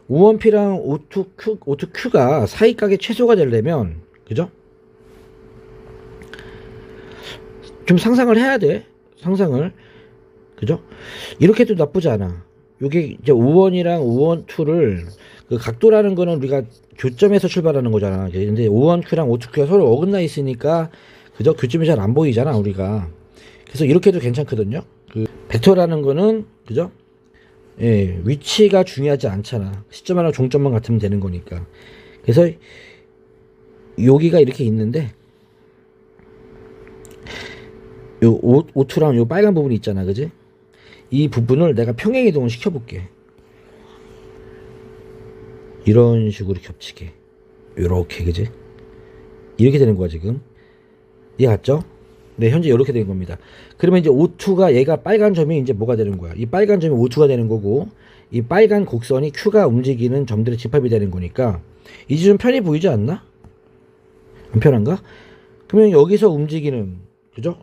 Speaker 1: 5원P랑 O2Q가 사이각의 최소가 되려면, 그죠? 좀 상상을 해야 돼. 상상을. 그죠? 이렇게 해도 나쁘지 않아. 요게 이제 5원이랑 5원2를 그 각도라는 거는 우리가 교점에서 출발하는 거잖아. 근데 5원Q랑 O2Q가 서로 어긋나 있으니까 그죠? 교점이 잘 안 보이잖아, 우리가. 그래서 이렇게 해도 괜찮거든요. 그 벡터라는 거는 그죠? 예, 위치가 중요하지 않잖아. 시점하고 종점만 같으면 되는 거니까. 그래서 여기가 이렇게 있는데 요 O2랑 요 빨간 부분이 있잖아, 그지? 이 부분을 내가 평행이동을 시켜볼게. 이런 식으로 겹치게. 요렇게, 그지? 이렇게 되는 거야, 지금. 이해 갔죠? 네, 현재 이렇게 된 겁니다. 그러면 이제 O2가 얘가 빨간 점이 이제 뭐가 되는 거야? 이 빨간 점이 O2가 되는 거고, 이 빨간 곡선이 Q가 움직이는 점들의 집합이 되는 거니까, 이제 좀 편해 보이지 않나? 안 편한가? 그러면 여기서 움직이는, 그죠?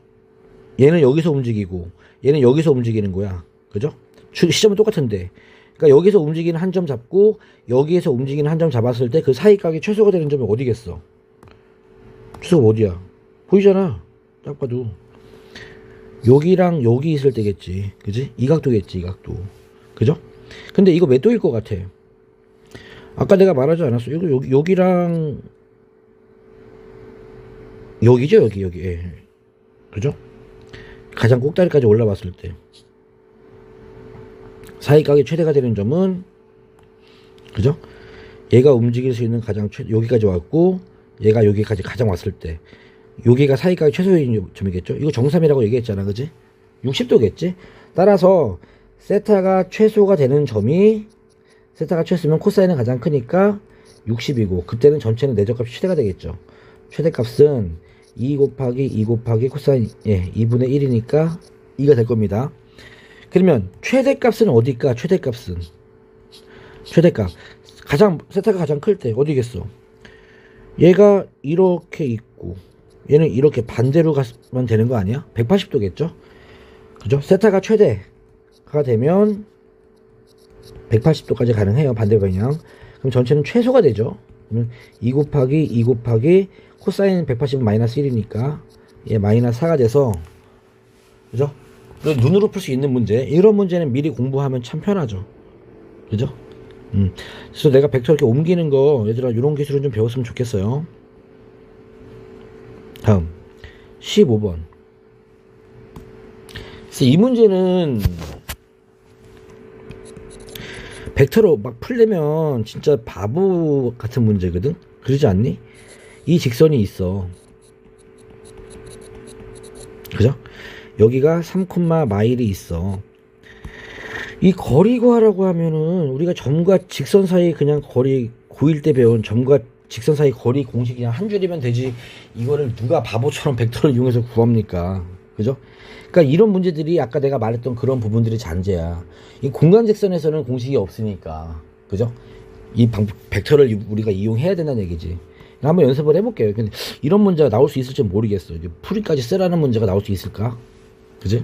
Speaker 1: 얘는 여기서 움직이고, 얘는 여기서 움직이는 거야. 그죠? 시점은 똑같은데. 그러니까 여기서 움직이는 한 점 잡고, 여기에서 움직이는 한 점 잡았을 때 그 사이각이 최소가 되는 점이 어디겠어? 최소가 어디야? 보이잖아. 딱 봐도. 여기랑 여기 있을 때겠지. 그지? 이 각도겠지, 이 각도. 그죠? 근데 이거 몇 도일 것 같아? 아까 내가 말하지 않았어? 이거 여기랑, 여기죠, 여기. 예. 그죠? 가장 꼭다리까지 올라왔을 때. 사이각이 최대가 되는 점은, 그죠? 얘가 움직일 수 있는 가장 여기까지 왔고, 얘가 여기까지 가장 왔을 때. 여기가 사이각이 최소인 점이겠죠? 이거 정삼이라고 얘기했잖아, 그지? 60도겠지? 따라서, 세타가 최소가 되는 점이, 세타가 최소면 코사인은 가장 크니까 60이고, 그때는 전체는 내적값이 최대가 되겠죠. 최대값은 2 곱하기 2 곱하기 코사인, 2분의 1이니까 2가 될 겁니다. 그러면, 최대값은 어딜까? 최대값은. 최대값. 세타가 가장 클 때, 어디겠어? 얘가 이렇게 있고, 얘는 이렇게 반대로 가면 되는 거 아니야? 180도겠죠? 그죠? 세타가 최대가 되면 180도까지 가능해요. 반대 방향. 그럼 전체는 최소가 되죠. 그러면 2 곱하기 2 곱하기 코사인 180은 마이너스 1이니까 얘 마이너스 4가 돼서, 그죠? 눈으로 풀 수 있는 문제. 이런 문제는 미리 공부하면 참 편하죠. 그죠? 그래서 내가 벡터 이렇게 옮기는 거, 얘들아, 이런 기술은 좀 배웠으면 좋겠어요. 다음 15번. 그래서 이 문제는 벡터로 막 풀려면 진짜 바보 같은 문제거든. 그러지 않니? 이 직선이 있어. 그죠? 여기가 3, 마일이 있어. 이 거리 구하라고 하면은 우리가 점과 직선 사이 그냥 거리 고1 때 배운 점과 직선 사이 거리 공식 그냥 한 줄이면 되지, 이거를 누가 바보처럼 벡터를 이용해서 구합니까? 그죠? 그러니까 이런 문제들이 아까 내가 말했던 그런 부분들이 잔재야. 이 공간직선에서는 공식이 없으니까, 그죠? 이 벡터를 우리가 이용해야 된다는 얘기지. 한번 연습을 해볼게요. 근데 이런 문제가 나올 수 있을지 모르겠어. 이제 풀이까지 쓰라는 문제가 나올 수 있을까? 그지?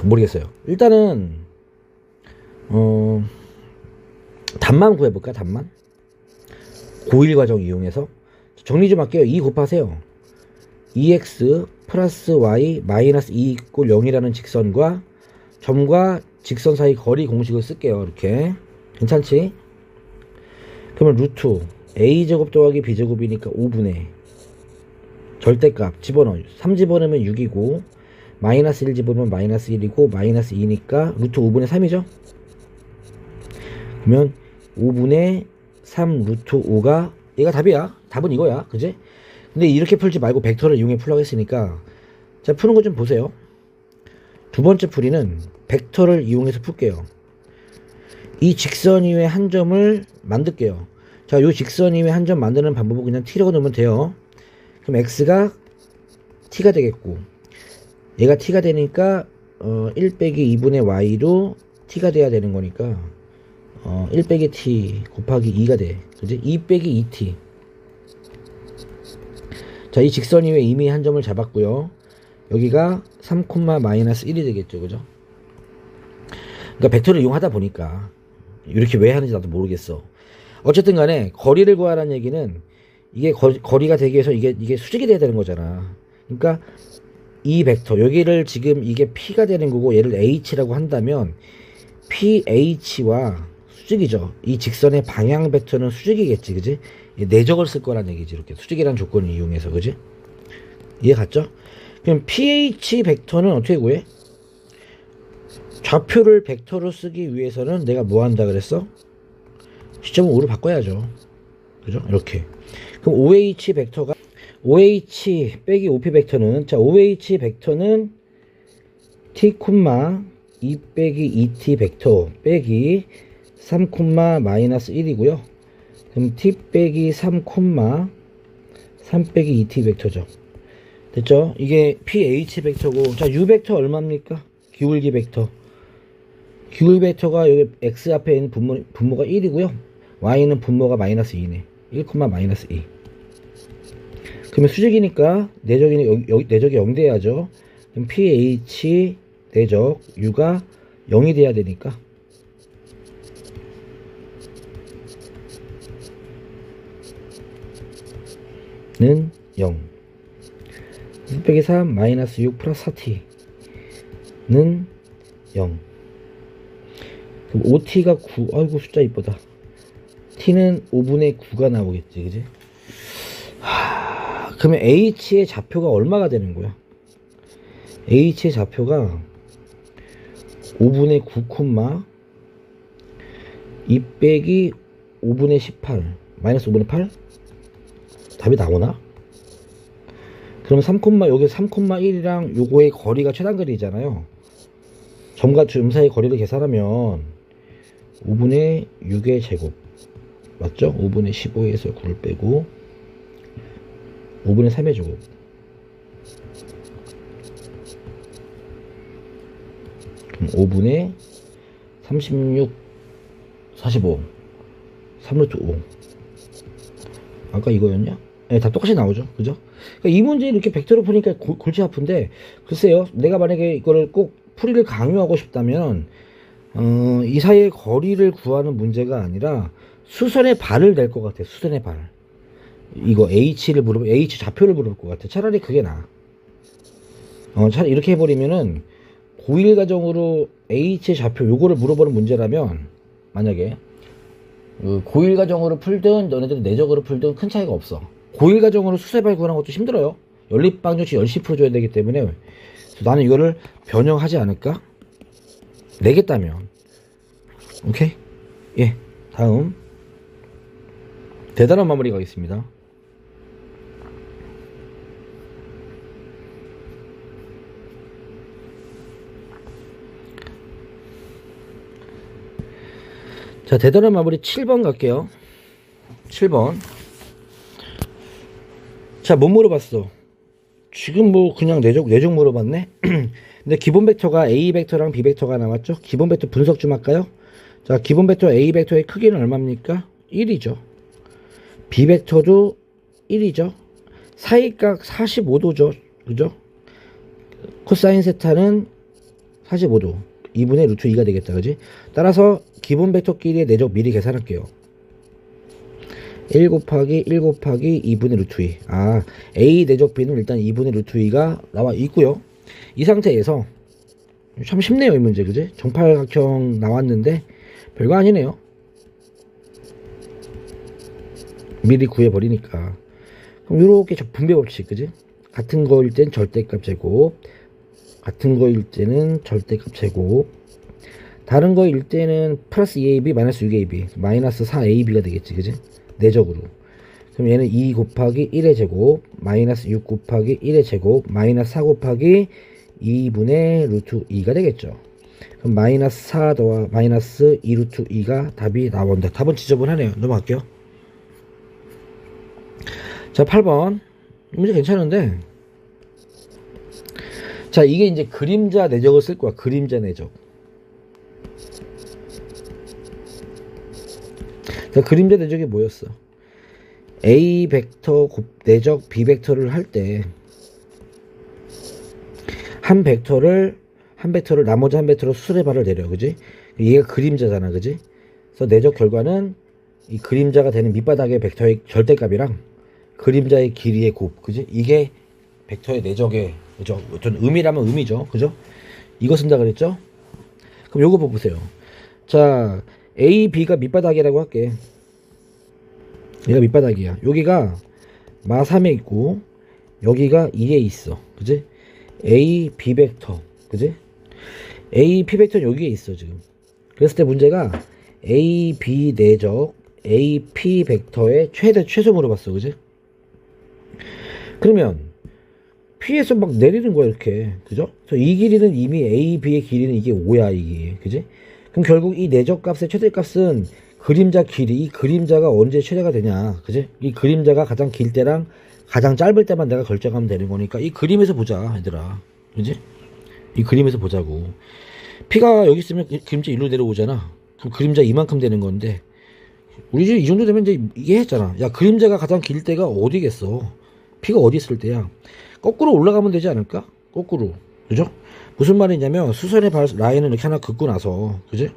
Speaker 1: 모르겠어요. 일단은 답만 구해볼까? 답만. 고1 과정 이용해서 정리 좀 할게요. 2 곱하세요. 2x 플러스 y 마이너스 2 = 0이라는 직선과 점과 직선 사이 거리 공식을 쓸게요. 이렇게. 괜찮지? 그러면 루트 a제곱 더하기 b제곱이니까 5분의 절대값 집어넣어. 3 집어넣으면 6이고 마이너스 1 집어넣으면 마이너스 1이고 마이너스 2니까 루트 5분의 3이죠. 그러면 5분의 3 루트 5가 얘가 답이야. 답은 이거야. 그지? 근데 이렇게 풀지 말고 벡터를 이용해 풀라고 했으니까, 자, 푸는 거 좀 보세요. 두 번째 풀이는 벡터를 이용해서 풀게요. 이 직선 이외 한 점을 만들게요. 자, 요 직선 이외 한 점 만드는 방법은 그냥 t라고 넣으면 돼요. 그럼 x가 t가 되겠고, 얘가 t가 되니까 1 빼기 2분의 y로 t가 돼야 되는 거니까 1 빼기 t 곱하기 2가 돼. 그지? 2 빼기 2t. 자, 이 직선 이외 이미 한 점을 잡았고요. 여기가 3, 마이너스 1이 되겠죠. 그죠? 그러니까 벡터를 이용하다 보니까 이렇게 왜 하는지 나도 모르겠어. 어쨌든 간에 거리를 구하라는 얘기는 이게 거리가 되기 위해서 이게 수직이 돼야 되는 거잖아. 그러니까 이 벡터 여기를 지금 이게 P가 되는 거고 얘를 H라고 한다면 PH와 수직이죠. 이 직선의 방향 벡터는 수직이겠지. 그지? 내적을 쓸 거란 얘기지. 이렇게 수직이라는 조건을 이용해서. 그지? 이해 갔죠? 그럼 PH 벡터는 어떻게 구해? 좌표를 벡터로 쓰기 위해서는 내가 뭐 한다 그랬어? 시점은 5로 바꿔야죠. 그죠? 이렇게. 그럼 OH 벡터가 OH 빼기 OP 벡터는, 자, OH 벡터는 t, 2 빼기 2t 벡터 빼기 3, 마이너스 1이고요. 그럼 t 빼기 3, 3 빼기 2t 벡터죠. 됐죠? 이게 ph 벡터고, 자, u 벡터 얼마입니까? 기울기 벡터. 기울기 벡터가 여기 x 앞에 있는 분모가 1이고요. y는 분모가 마이너스 2네. 1, 마이너스 2. 그러면 수직이니까 내적이 0 돼야죠. 그럼 ph 내적 u가 0이 돼야 되니까 는 0. 6 빼기 3 마이너스 6 플러스 4t는 0. 그럼 5t가 9. 아이고 숫자 이쁘다. t는 5분의 9가 나오겠지, 그지? 그러면 h의 좌표가 얼마가 되는 거야? h의 좌표가 5분의 9, 2 빼기 5분의 18 마이너스 5분의 8? 답이 나오나? 그럼 3, 여기 3,1이랑 요거의 거리가 최단거리잖아요. 점과 점 사이의 거리를 계산하면 5분의 6의 제곱 맞죠? 5분의 15에서 9를 빼고 5분의 3의 제곱 그럼 5분의 36 45 3루트 5 아까 이거였냐? 네, 다 똑같이 나오죠. 그죠? 그러니까 이 문제 이렇게 벡터로 푸니까 골치 아픈데, 글쎄요, 내가 만약에 이거를 꼭 풀이를 강요하고 싶다면, 이 사이의 거리를 구하는 문제가 아니라, 수선의 발을 낼 것 같아. 수선의 발. 이거 H 좌표를 물어볼 것 같아. 차라리 그게 나아. 차라리 이렇게 해버리면은, 고1 과정으로 H의 좌표, 요거를 물어보는 문제라면, 만약에, 고1 과정으로 풀든 너네들이 내적으로 풀든 큰 차이가 없어. 고1 과정으로 수세발 구하는 것도 힘들어요. 연립방정식 10% 줘야 되기 때문에 나는 이거를 변형하지 않을까? 내겠다면. 오케이? 예, 다음 대단한 마무리 가겠습니다. 자, 대단한 마무리 7번 갈게요. 7번. 자, 뭐 물어봤어? 지금 뭐 그냥 내적 물어봤네? 근데 기본 벡터가 A 벡터랑 B 벡터가 나왔죠? 기본 벡터 분석 좀 할까요? 자, 기본 벡터 A 벡터의 크기는 얼마입니까? 1이죠. B 벡터도 1이죠. 사이각 45도죠. 그죠? 코사인 세타는 45도. 2분의 루트 2가 되겠다. 그지? 따라서 기본 벡터끼리의 내적 미리 계산할게요. 1 곱하기 2분의 루트 2. 아, A 내적 B는 일단 2분의 루트 2가 나와 있고요. 이 상태에서 참 쉽네요, 이 문제. 그지? 정팔각형 나왔는데 별거 아니네요. 미리 구해버리니까. 그럼 요렇게 분배 법칙. 그지? 같은 거일 땐 절대값 제곱, 같은 거일 때는 절대값 제곱, 다른 거일 때는 플러스 2ab 마이너스 6ab 마이너스 4ab가 되겠지. 그지? 내적으로. 그럼 얘는 2 곱하기 1의 제곱 마이너스 6 곱하기 1의 제곱 마이너스 4 곱하기 2분의 루트 2가 되겠죠. 그럼 마이너스 4 더하 마이너스 2 루트 2가 답이 나온다. 답은 지저분하네요. 넘어갈게요. 자, 8번 문제 괜찮은데, 자, 이게 이제 그림자 내적을 쓸 거야. 그림자 내적. 자, 그림자 내적이 뭐였어? A 벡터 내적 B 벡터를 할 때 한 벡터를 나머지 한 벡터로 수술의 발을 내려. 그지? 얘가 그림자잖아. 그지? 그래서 내적 결과는 이 그림자가 되는 밑바닥의 벡터의 절대값이랑 그림자의 길이의 곱. 그지? 이게 벡터의 내적의, 그죠? 어떤 의미라면 의미죠. 그죠? 이거 쓴다 그랬죠? 그럼 요거 보세요. 자, A, B가 밑바닥이라고 할게. 얘가 밑바닥이야. 여기가 마3에 있고 여기가 2에 있어. 그지? A, B 벡터. 그지? A, P 벡터는 여기에 있어 지금. 그랬을 때 문제가 A, B 내적 A, P 벡터의 최소 물어봤어. 그지? 그러면 P에서 막 내리는 거야, 이렇게. 그죠? 그래서 이 길이는 이미 A, B의 길이는 이게 5야, 이게. 그지? 그럼 결국 이 내적값의 최대값은 그림자 길이, 이 그림자가 언제 최대가 되냐. 그지? 이 그림자가 가장 길 때랑 가장 짧을 때만 내가 결정하면 되는 거니까 이 그림에서 보자, 얘들아. 그지? 이 그림에서 보자고. P가 여기 있으면 그림자 일로 내려오잖아. 그럼 그림자 이만큼 되는 건데, 우리 이제 이 정도 되면 이제 이게 했잖아. 야, 그림자가 가장 길 때가 어디겠어? P가 어디 있을 때야? 거꾸로 올라가면 되지 않을까? 거꾸로. 그죠? 무슨 말이냐면, 수선의 라인을 이렇게 하나 긋고 나서, 그지?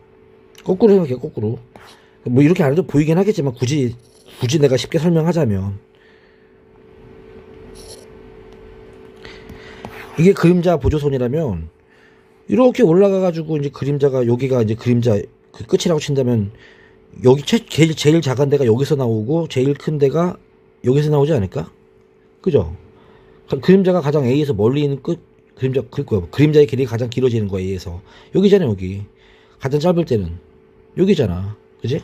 Speaker 1: 거꾸로 생각해, 거꾸로. 뭐 이렇게 안 해도 보이긴 하겠지만, 굳이 내가 쉽게 설명하자면, 이게 그림자 보조선이라면, 이렇게 올라가가지고, 이제 그림자가, 여기가 이제 그림자 그 끝이라고 친다면, 여기 제일 작은 데가 여기서 나오고, 제일 큰 데가 여기서 나오지 않을까? 그죠? 그림자가 가장 A에서 멀리 있는 그림자의 길이가 가장 길어지는 거야, A에서. 여기잖아, 여기. 가장 짧을 때는. 여기잖아. 그지?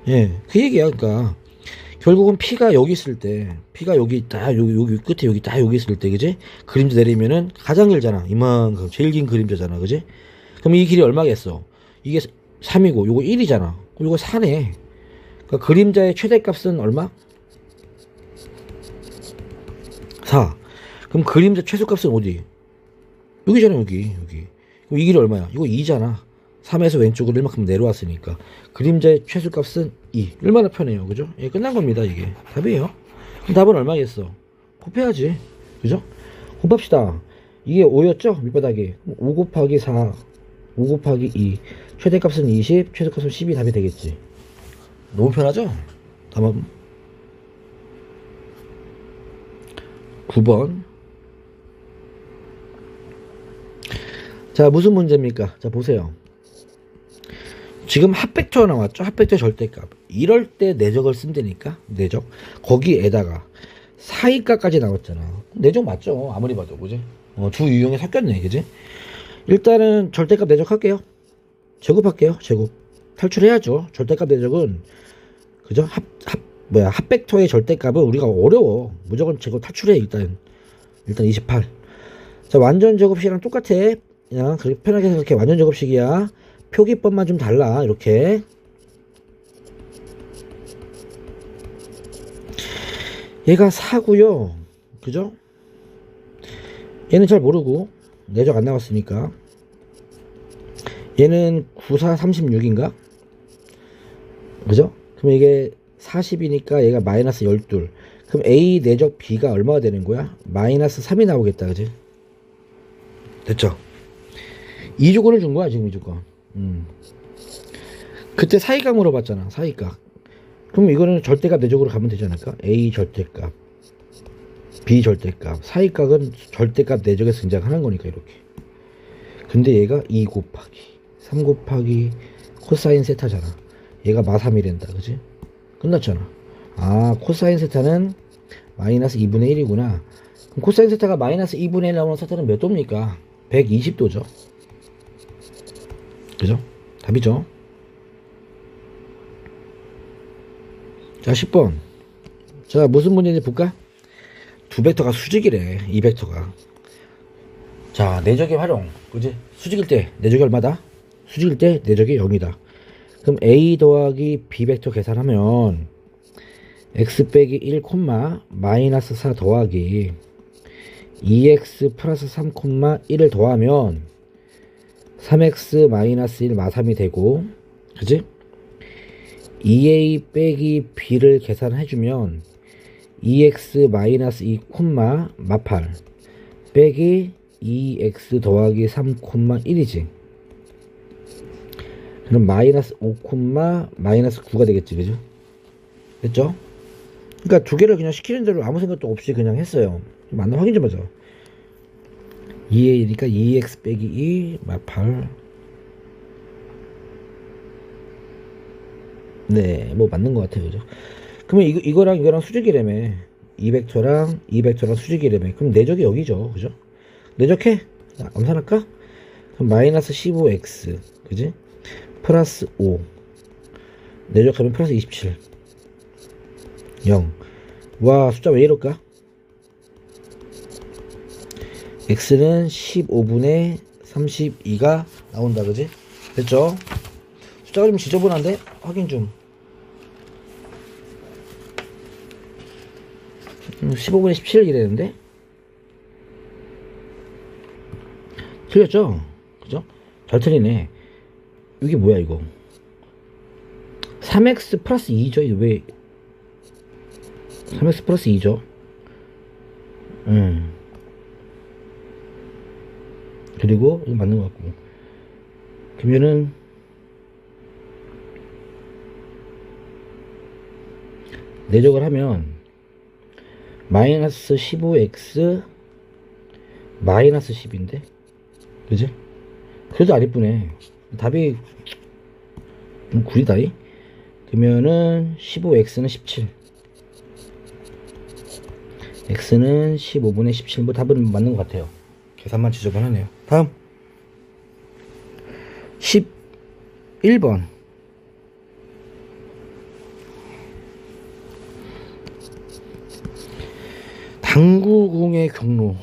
Speaker 1: 예. 그 얘기야, 그니까. 결국은 P가 여기 있을 때, P가 여기 딱, 여기 끝에 여기 딱 여기 있을 때, 그지? 그림자 내리면은 가장 길잖아. 이만큼. 제일 긴 그림자잖아. 그지? 그럼 이 길이 얼마겠어? 이게 3이고, 요거 1이잖아. 그럼 요거 4네. 그러니까 그림자의 최대값은 얼마? 4. 그럼 그림자 최소값은 어디? 여기잖아, 여기. 그럼 이 길이 얼마야? 이거 2잖아. 3에서 왼쪽으로 1만큼 내려왔으니까. 그림자의 최소값은 2. 얼마나 편해요, 그죠? 예, 끝난 겁니다, 이게. 답이에요. 그럼 답은 얼마겠어? 곱해야지. 그죠? 곱합시다. 이게 5였죠? 밑바닥이. 5 곱하기 4, 5 곱하기 2. 최대값은 20, 최소값은 10이 답이 되겠지. 너무 편하죠? 다음 9번. 자, 무슨 문제입니까? 자, 보세요. 지금 합벡터 나왔죠? 합벡터 절대값. 이럴 때 내적을 쓴다니까? 내적. 거기에다가 사이값까지 나왔잖아. 내적 맞죠? 아무리 봐도, 그지? 두 유형이 섞였네, 그지? 일단은 절대값 내적할게요. 제곱할게요, 제곱. 탈출해야죠. 절대값 내적은, 그죠? 합벡터의 절대값은 우리가 어려워. 무조건 제곱 탈출해, 일단 28. 자, 완전 제곱식이랑 똑같아. 그냥 그렇게 편하게 생각해. 완전 제곱식이야. 표기법만 좀 달라. 이렇게. 얘가 4고요. 그죠? 얘는 잘 모르고 내적 안 나왔으니까. 얘는 9, 4, 36인가? 그죠? 그럼 이게 40이니까 얘가 마이너스 12. 그럼 A 내적 B가 얼마가 되는 거야? 마이너스 3이 나오겠다. 그지? 됐죠? 이 조건을 준 거야, 지금 이 조건. 그때 사이값 물어봤잖아, 사이값. 그럼 이거는 절대값 내적으로 가면 되지 않을까? A 절대값, B 절대값. 사이값은 절대값 내적에서 등장하는 거니까, 이렇게. 근데 얘가 2 곱하기 3 곱하기 코사인 세타잖아. 얘가 마3이된다, 그지? 끝났잖아. 아, 코사인 세타는 마이너스 2분의 1이구나. 그럼 코사인 세타가 마이너스 2분의 1 나오는 세타는 몇 도입니까? 120도죠. 그죠? 답이죠. 자, 10번. 자, 무슨 문제인지 볼까? 두 벡터가 수직이래, 이 벡터가. 자, 내적의 활용. 그지? 수직일 때 내적이 얼마다? 수직일 때 내적이 0이다. 그럼 A 더하기 B 벡터 계산하면 x 빼기 1, 마이너스 4 더하기 2x 플러스 3, 1을 더하면 3x 마이너스 1 마3이 되고, 그지? 2a 빼기 b를 계산해주면 2x 마이너스 2 마8 빼기 2x 더하기 3 1이지. 그럼 마이너스 5 마이너스 9가 되겠지, 그죠? 됐죠? 그러니까 두 개를 그냥 시키는 대로 아무 생각도 없이 그냥 했어요. 맞나 확인 좀 하자. 2a니까 2x 빼기 2 마8. 네, 뭐 맞는 것 같아요, 그죠? 그러면 이거랑 수직이라며. 이 벡터랑 수직이라며. 그럼 내적이 여기죠, 그죠? 내적해. 자, 암산할까? 그럼 마이너스 15x, 그지? 플러스 5. 내적하면 플러스 27. 0. 와, 숫자 왜 이럴까? x는 15분의 32가 나온다. 그지? 됐죠? 숫자가 좀 지저분한데? 확인 좀. 15분의 17 이랬는데? 틀렸죠? 그죠? 잘 틀리네. 이게 뭐야 이거? 3x 플러스 2죠? 이거 왜 3x 플러스 2죠? 그리고 이거 맞는 것 같고, 그러면은 내적을 하면 마이너스 15x 마이너스 10인데, 그지? 그래도 안 이쁘네. 답이 좀 구리다이. 그러면은 15x는 17, x는 15분의 17. 뭐 답은 맞는 것 같아요. 계산만 지저분하네요. 다음 11번. 당구공의 경로.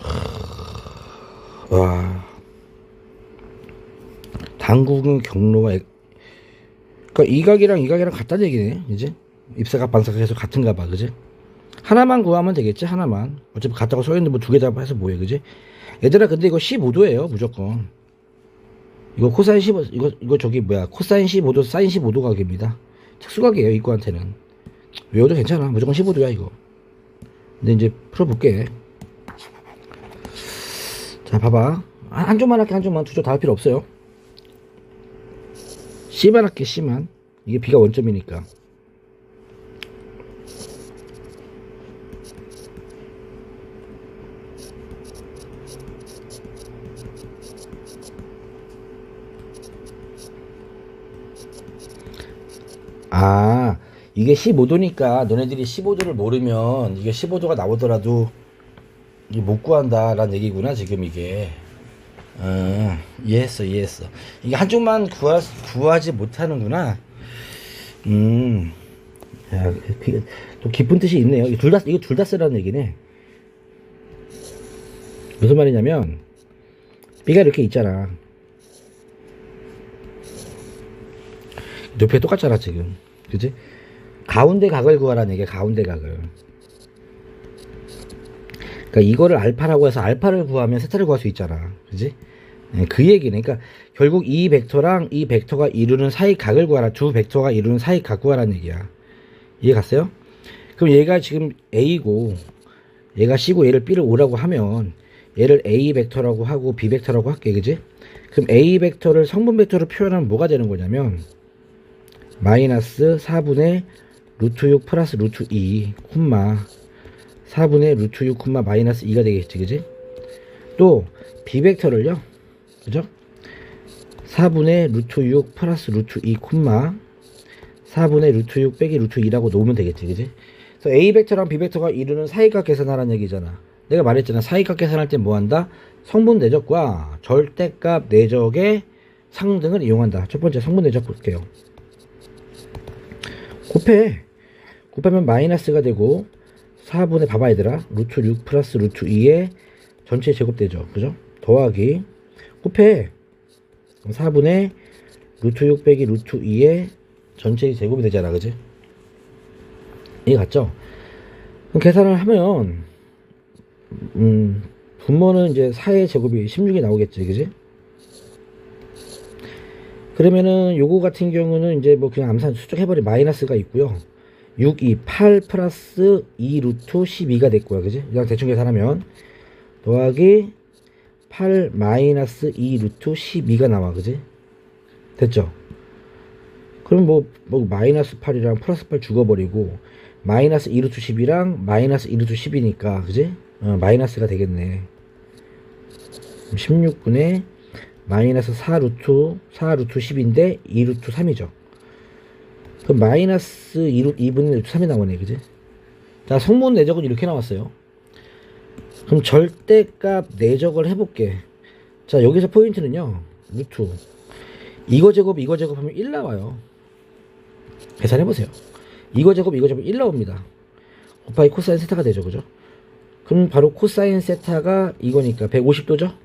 Speaker 1: 와, 당구공 경로가 그러니까 이각이랑 이각이랑 같다는 얘기네. 이제 입사각 반사각 해서 같은가 봐. 그지? 하나만 구하면 되겠지. 하나만. 어차피 같다고 써있는데 뭐 두 개 다 해서 뭐해. 그지? 얘들아, 근데 이거 15도예요 무조건. 이거 코사인 15, 이거 저기 뭐야, 코사인 15도 사인 15도 각입니다. 특수각이에요 이거한테는. 외워도 괜찮아. 무조건 15도야 이거. 근데 이제 풀어볼게. 자, 봐봐. 한 쪽만 할게. 한 쪽만. 두 쪽 다 할 필요 없어요. C만 할게. C만. 이게 B가 원점이니까. 아, 이게 15도니까 너네들이 15도를 모르면 이게 15도가 나오더라도 이게 못 구한다 라는 얘기구나 지금 이게. 이해했어. 이게 한쪽만 구하지 못하는구나. 야, 또 깊은 뜻이 있네요. 이거 둘 다 쓰라는 얘기네. 무슨 말이냐면, B가 이렇게 있잖아. 옆에 똑같잖아 지금. 그지? 가운데 각을 구하라는 얘기야. 가운데 각을. 그러니까 이거를 알파라고 해서 알파를 구하면 세타를 구할 수 있잖아. 그지? 네, 그 얘기네. 그러니까 결국 이 벡터랑 이 벡터가 이루는 사이 각을 구하라. 두 벡터가 이루는 사이 각 구하라는 얘기야. 이해 갔어요? 그럼 얘가 지금 A고 얘가 C고 얘를 B를 O라고 하면 얘를 A 벡터라고 하고 B 벡터라고 할게. 그지? 그럼 A 벡터를 성분 벡터로 표현하면 뭐가 되는 거냐면 마이너스 4분의 루트 6 플러스 루트 2 콤마 4분의 루트 6 콤마 마이너스 2가 되겠지. 그지? 또 B 벡터를요, 그죠? 4분의 루트 6 플러스 루트 2 콤마 4분의 루트 6 빼기 루트 2라고 놓으면 되겠지. 그지? 그래서 A 벡터랑 B 벡터가 이루는 사이각 계산하라는 얘기잖아. 내가 말했잖아. 사이각 계산할 때 뭐 한다? 성분 내적과 절대값 내적의 상등을 이용한다. 첫 번째 성분 내적 볼게요. 곱하면 마이너스가 되고 4분의, 봐봐 얘들아, 루트 6 플러스 루트 2의 전체 제곱되죠. 그죠? 더하기 곱해 4분의 루트 6 빼기 루트 2의 전체 제곱이 되잖아. 그지? 이해 갔죠? 그럼 계산을 하면 분모는 이제 4의 제곱이 16이 나오겠지. 그지? 그러면은 요거 같은 경우는 이제 뭐 그냥 암산 수적해버리. 마이너스가 있고요. 6, 2, 8 플러스 2 루트 12가 됐고요. 그지? 그냥 대충 계산하면 더하기 8 마이너스 2 루트 12가 나와. 그지? 됐죠? 그럼 뭐 마이너스 8이랑 플러스 8 죽어버리고 마이너스 2 루트 10이랑 마이너스 2 루트 10이니까 그지? 마이너스가 되겠네. 16분의 마이너스 4 루트 10인데 2 루트 3이죠. 그럼 마이너스 2분의 루트 3이 나오네. 그지? 자, 성분 내적은 이렇게 나왔어요. 그럼 절대값 내적을 해볼게. 자, 여기서 포인트는요, 루트 이거 제곱하면 1 나와요. 계산해보세요. 이거 제곱 1 나옵니다. 곱하기 코사인 세타가 되죠. 그죠? 그럼 바로 코사인 세타가 이거니까 150도죠?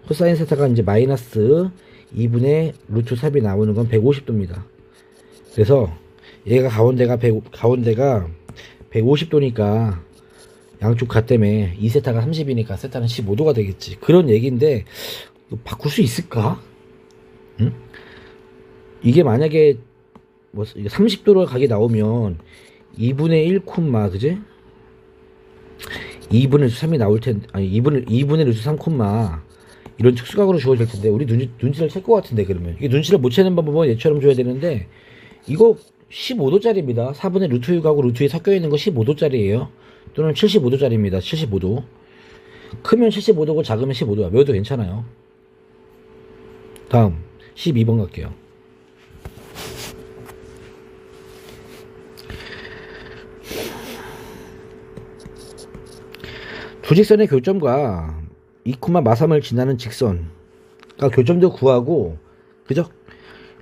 Speaker 1: 코사인 세타가 이제 마이너스 2분의 루트 3이 나오는 건 150도입니다. 그래서 얘가 가운데가 150도니까 양쪽 같다며 2세타가 30이니까 세타는 15도가 되겠지. 그런 얘기인데 바꿀 수 있을까? 응? 이게 만약에 뭐 30도로 가게 나오면 2분의 1 콤마 그지? 2분의 루트 3이 나올 텐데, 아니 2분의 루트 3 콤마 이런 특수각으로 주어질 텐데 우리 눈치를 챌 것 같은데. 그러면 이게 눈치를 못 채는 방법은 얘처럼 줘야 되는데 이거 15도짜리입니다. 4분의 루트 6하고 루트 2 섞여 있는 거 15도짜리예요. 또는 75도짜리입니다. 75도. 크면 75도고 작으면 15도야. 외워도 괜찮아요. 다음 12번 갈게요. 두 직선의 교점과 2, 마삼을 지나는 직선. 그러니까 교점도 구하고, 그죠?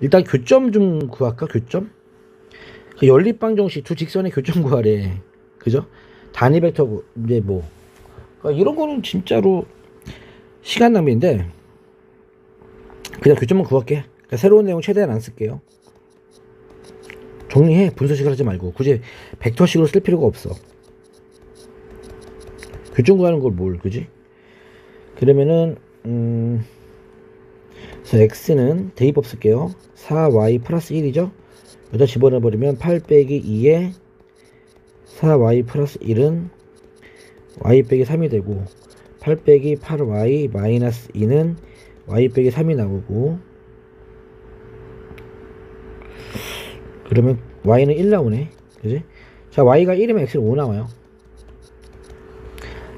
Speaker 1: 일단 교점 좀 구할까? 교점? 그 연립방정식 두 직선의 교점 구하래. 그죠? 단위 벡터, 이제 뭐. 그러니까 이런 거는 진짜로 시간 낭비인데, 그냥 교점만 구할게. 그러니까 새로운 내용 최대한 안 쓸게요. 정리해. 분수식을 하지 말고. 굳이 벡터식으로 쓸 필요가 없어. 교점 구하는 걸 뭘, 그지? 그러면은, 그래서 x는 대입법 쓸게요. 4y 플러스 1이죠? 여기다 집어넣어버리면 8 빼기 2에 4y 플러스 1은 y 빼기 3이 되고, 8 빼기 8y 마이너스 2는 y 빼기 3이 나오고, 그러면 y는 1 나오네. 그지? 자, y가 1이면 x는 5 나와요.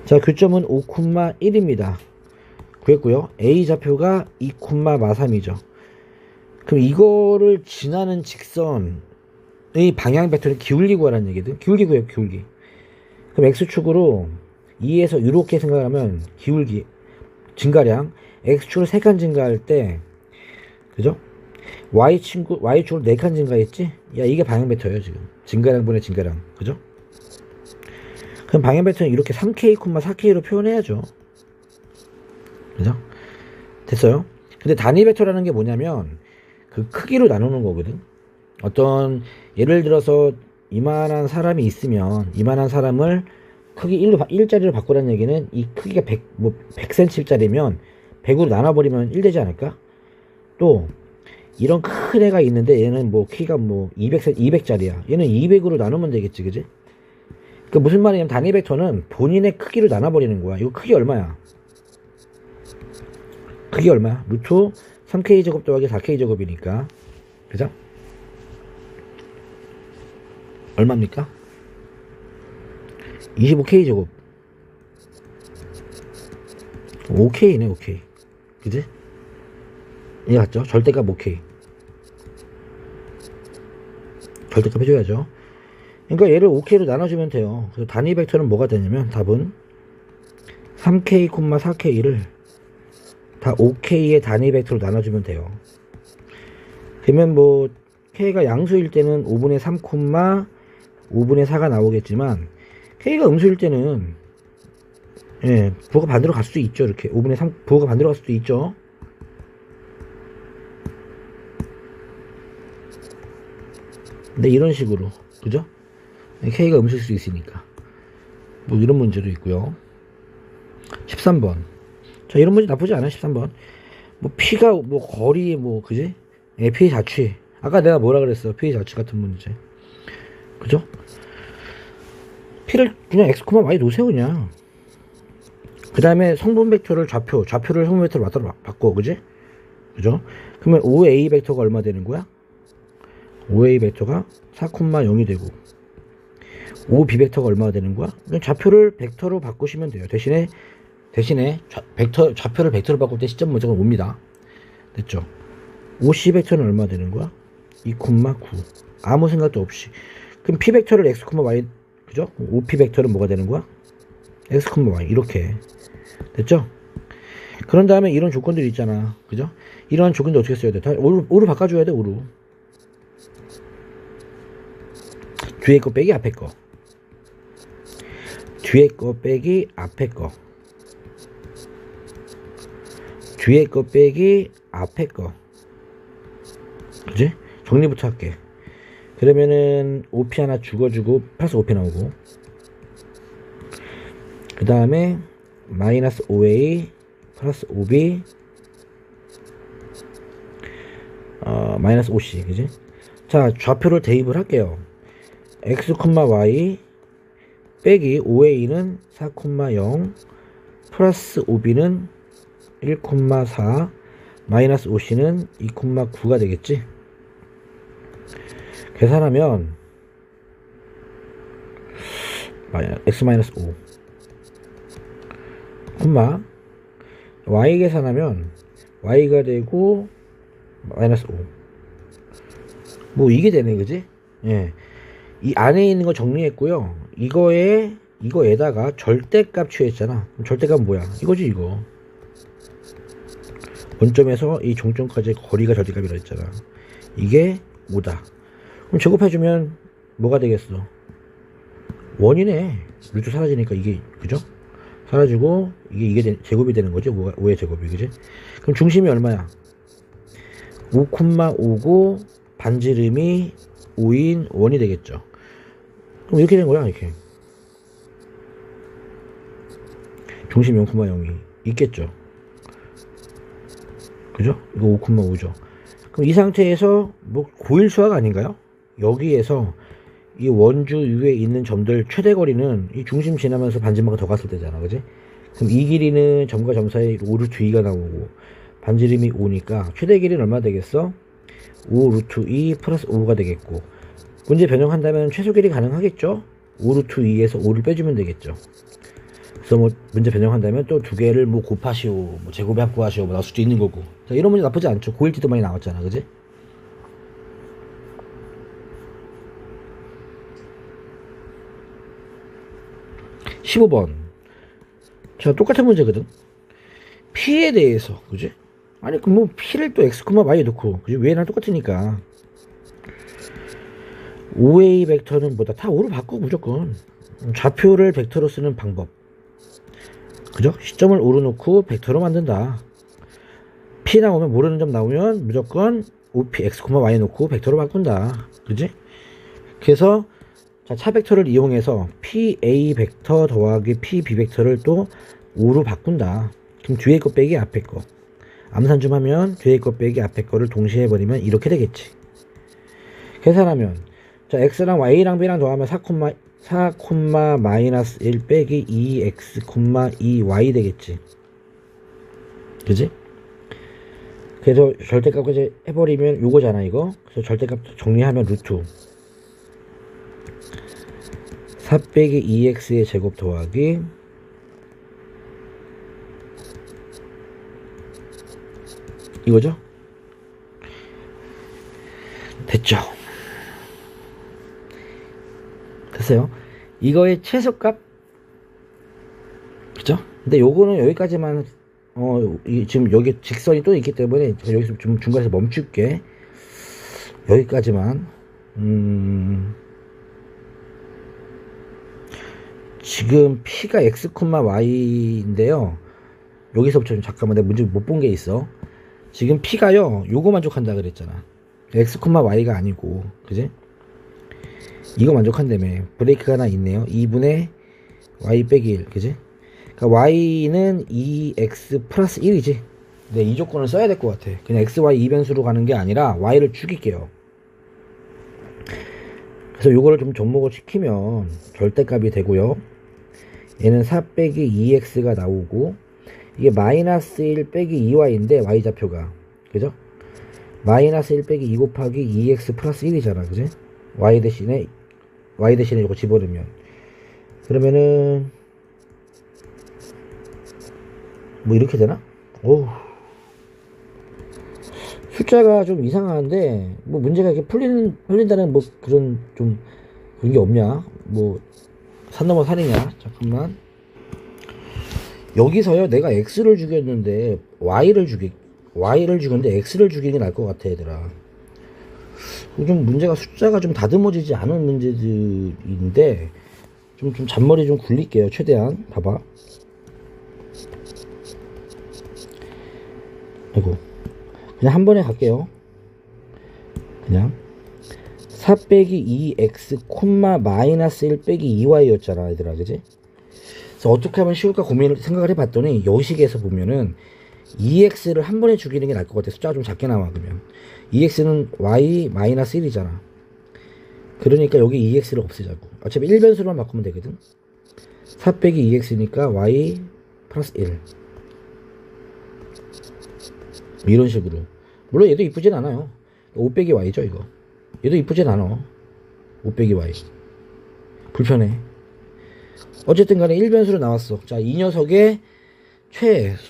Speaker 1: 자, 교점은 5,1입니다. 구했고요. A 좌표가 2, 마삼이죠. 그럼 이거를 지나는 직선의 방향 벡터를 기울기 구하라는 얘기거든. 기울기 구해요, 기울기. 그럼 X축으로 2에서 이렇게 생각하면 기울기, 증가량, X축으로 3칸 증가할 때, 그죠? Y축으로 4칸 증가했지? 야, 이게 방향 벡터예요, 지금. 증가량분의 증가량. 그죠? 그럼 방향 벡터는 이렇게 3K, 4K로 표현해야죠. 그죠? 됐어요? 근데 단위 벡터라는 게 뭐냐면 그 크기로 나누는 거거든. 어떤 예를 들어서 이만한 사람이 있으면 이만한 사람을 크기 1짜리로 바꾸라는 얘기는 이 크기가 100cm짜리면 100으로 나눠버리면 1 되지 않을까? 또 이런 큰 애가 있는데 얘는 뭐 키가 뭐 200짜리야. 얘는 200으로 나누면 되겠지, 그지? 그 무슨 말이냐면 단위 벡터는 본인의 크기로 나눠버리는 거야. 이거 크기 얼마야? 크기 얼마야? 루트 3k 제곱 더하기 4k 제곱이니까, 그죠? 얼마입니까? 25k 제곱. 5k네, 5k. 그지? 이해 갔죠? 절대값 5k. 절대값 해줘야죠. 그러니까 얘를 5k로 나눠주면 돼요. 그래서 단위 벡터는 뭐가 되냐면 답은 3k, 4k를 다 5k의 단위 벡터로 나눠주면 돼요. 그러면 뭐 k가 양수일 때는 5분의 3, 5분의 4가 나오겠지만 k가 음수일 때는 예, 부호가 반대로 갈 수도 있죠. 이렇게 5분의 3 부호가 반대로 갈 수도 있죠. 근데 이런 식으로, 그죠? k가 음수일 수 있으니까 뭐 이런 문제도 있고요. 13번. 자, 이런 문제 나쁘지 않아요. 13번. 뭐 P가 뭐 거리 뭐 그지? 예, P 자취. 아까 내가 뭐라 그랬어? P 자취 같은 문제. 그죠? P를 그냥 X, Y 놓으세요, 그냥. 그 다음에 성분 벡터를 좌표를 성분 벡터로 바꿔, 그지? 그죠? 그러면 5A 벡터가 얼마 되는 거야? 5A 벡터가 4,0이 되고 5B 벡터가 얼마 되는 거야? 그냥 좌표를 벡터로 바꾸시면 돼요. 대신에 좌표를 벡터로 바꿀 때 시점 무조건 5입니다. 됐죠? 5C 벡터는 얼마 되는 거야? 2,9. 아무 생각도 없이. 그럼 P 벡터를 X, Y, 그죠? 5P 벡터는 뭐가 되는 거야? X, Y. 이렇게. 됐죠? 그런 다음에 이런 조건들이 있잖아. 그죠? 이런 조건들 어떻게 써야 돼? 다 5로 바꿔줘야 돼, 5로. 뒤에 거 빼기 앞에 거. 뒤에 거 빼기 앞에 거. 뒤에 거 빼기 앞에 거. 그지? 정리부터 할게. 그러면은 OP 하나 죽어주고 플러스 OP 나오고, 그 다음에 마이너스 OA 플러스 OB 마이너스 OC. 그지? 자, 좌표를 대입을 할게요. x, y 빼기 OA는 4,0 플러스 OB는 1,4 마이너스 OC는 2,9가 되겠지. 계산하면 x 마이너스 5 콤마 y 계산하면 y가 되고 마이너스 5 뭐 이게 되네. 그지? 예. 이 안에 있는 거 정리했고요. 이거에다가 절대값 취했잖아. 그럼 절대값 뭐야? 이거지. 이거 원점에서 이 종점까지의 거리가 절대값이라 했잖아. 이게 5다. 그럼 제곱해주면 뭐가 되겠어? 원이네. 루트 사라지니까 이게, 그죠? 사라지고 이게 제곱이 되는 거지. 5의 제곱이. 그지? 그럼 중심이 얼마야? 5,5고 반지름이 5인 원이 되겠죠. 그럼 이렇게 된 거야. 이렇게 중심 0,0이 있겠죠. 그죠? 이거 5,5죠. 그럼 이 상태에서 뭐 고일수학 아닌가요? 여기에서 이 원주 위에 있는 점들 최대 거리는 이 중심 지나면서 반지름만 더 갔을 때잖아. 그지? 그럼 이 길이는 점과 점 사이 5 루트 2가 나오고 반지름이 5니까 최대 길이는 얼마 되겠어? 5 루트 2 플러스 5가 되겠고, 문제 변형한다면 최소 길이 가능하겠죠? 5 루트 2에서 5를 빼주면 되겠죠. 그래서 뭐 문제 변형한다면 또 두 개를 뭐 곱하시오, 뭐 제곱에 합구하시오, 뭐 나올 수도 있는 거고. 자, 이런 문제 나쁘지 않죠. 고일지도 많이 나왔잖아. 그지? (15번) 자, 똑같은 문제거든. P에 대해서, 그지? 아니, 그럼 뭐 P를 또 x, y 넣고, 그지? 왜랑 똑같으니까. OA 벡터는 뭐다? 다 5로 바꿔, 무조건. 좌표를 벡터로 쓰는 방법. 그죠? 시점을 5로 놓고 벡터로 만든다. P 나오면, 모르는 점 나오면 무조건 OP, x, y 놓고 벡터로 바꾼다. 그지? 그래서, 자, 차 벡터를 이용해서 PA 벡터 더하기 PB 벡터를 또 5로 바꾼다. 그럼 뒤에 거 빼기 앞에 거. 암산 좀 하면 뒤에 거 빼기 앞에 거를 동시에 해버리면 이렇게 되겠지. 계산하면, 자, x랑 y랑 b랑 더하면 4, 마이너스 1 빼기 2x, 2y 되겠지. 그지? 그래서 절대값까지 해버리면 요거잖아, 이거. 그래서 절대값 정리하면 루트 4 빼기 2x의 제곱 더하기 이거죠? 됐죠? 됐어요? 이거의 최소값, 그죠? 근데 요거는 여기까지만, 지금 여기 직선이 또 있기 때문에 제가 여기서 좀 중간에서 멈출게. 여기까지만. 지금 P가 x, y인데요. 여기서부터 좀 잠깐만, 내가 문제 못 본 게 있어. 지금 P가요, 요거 만족한다 그랬잖아. x, y가 아니고, 그지? 이거 만족한다며. 브레이크가 하나 있네요. 2분의 y 빼기 1, 그지? 그러니까 y는 2x 플러스 1이지. 근데 이 조건을 써야 될 것 같아. 그냥 x, y 이변수로 가는 게 아니라 y를 죽일게요. 그래서 요거를 좀 접목을 시키면 절대값이 되고요. 얘는 4 빼기 2x가 나오고, 이게 마이너스 1 빼기 2y인데 y좌표가, 그죠? 마이너스 1 빼기 2 곱하기 2x 플러스 1이잖아. 그지? y 대신에 이거 집어넣으면, 그러면은 뭐 이렇게 되나? 오우, 숫자가 좀 이상한데 뭐 문제가 이렇게 풀린다는 뭐 그런 좀 그런 게 없냐? 뭐 산 넘어 산이냐? 잠깐만. 여기서요, 내가 x를 죽였는데 y를 죽였는데 x를 죽이는 게 나을 것 같아, 얘들아. 좀 문제가 숫자가 좀 다듬어지지 않은 문제들인데, 좀 잔머리 좀 굴릴게요. 최대한. 봐봐. 아이고. 그냥 한 번에 갈게요. 그냥 4 빼기 2x 콤마 마이너스 1 빼기 2y 였잖아 얘들아, 그지? 그래서 어떻게 하면 쉬울까 고민을 생각을 해봤더니 요식에서 보면은 2x를 한 번에 죽이는 게 나을 것 같아. 숫자가 좀 작게 나와. 그러면 2x는 y 마이너스 1이잖아. 그러니까 여기 2x를 없애자고. 어차피 1변수로만 바꾸면 되거든. 4 빼기 2x니까 y 플러스 1 이런 식으로. 물론 얘도 이쁘진 않아요. 5 빼기 y죠 이거. 얘도 이쁘진 않아. 5 빼기 y 불편해. 어쨌든 간에 1변수로 나왔어. 자, 이 녀석의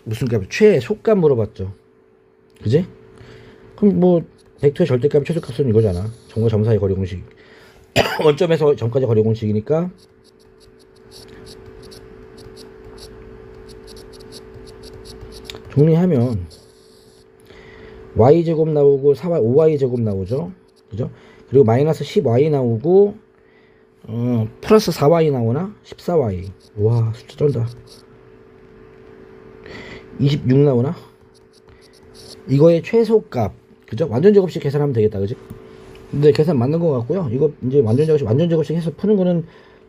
Speaker 1: 무슨 값? 최 속값 물어봤죠. 그지? 그럼 뭐 벡터의 절대값 최소값은 이거잖아. 점과 점 사이 거리 공식. 원점에서 점까지 거리 공식이니까 정리하면 y제곱 나오고 5y제곱 나오죠. 그죠? 그리고 마이너스 10y 나오고 플러스 4y 나오나? 14y. 와, 숫자 쩐다. 26 나오나? 이거의 최소값. 그죠? 완전 제곱식 계산하면 되겠다. 그지? 근데 계산 맞는 것 같고요. 이거 이제 완전 제곱식 해서 푸는 거는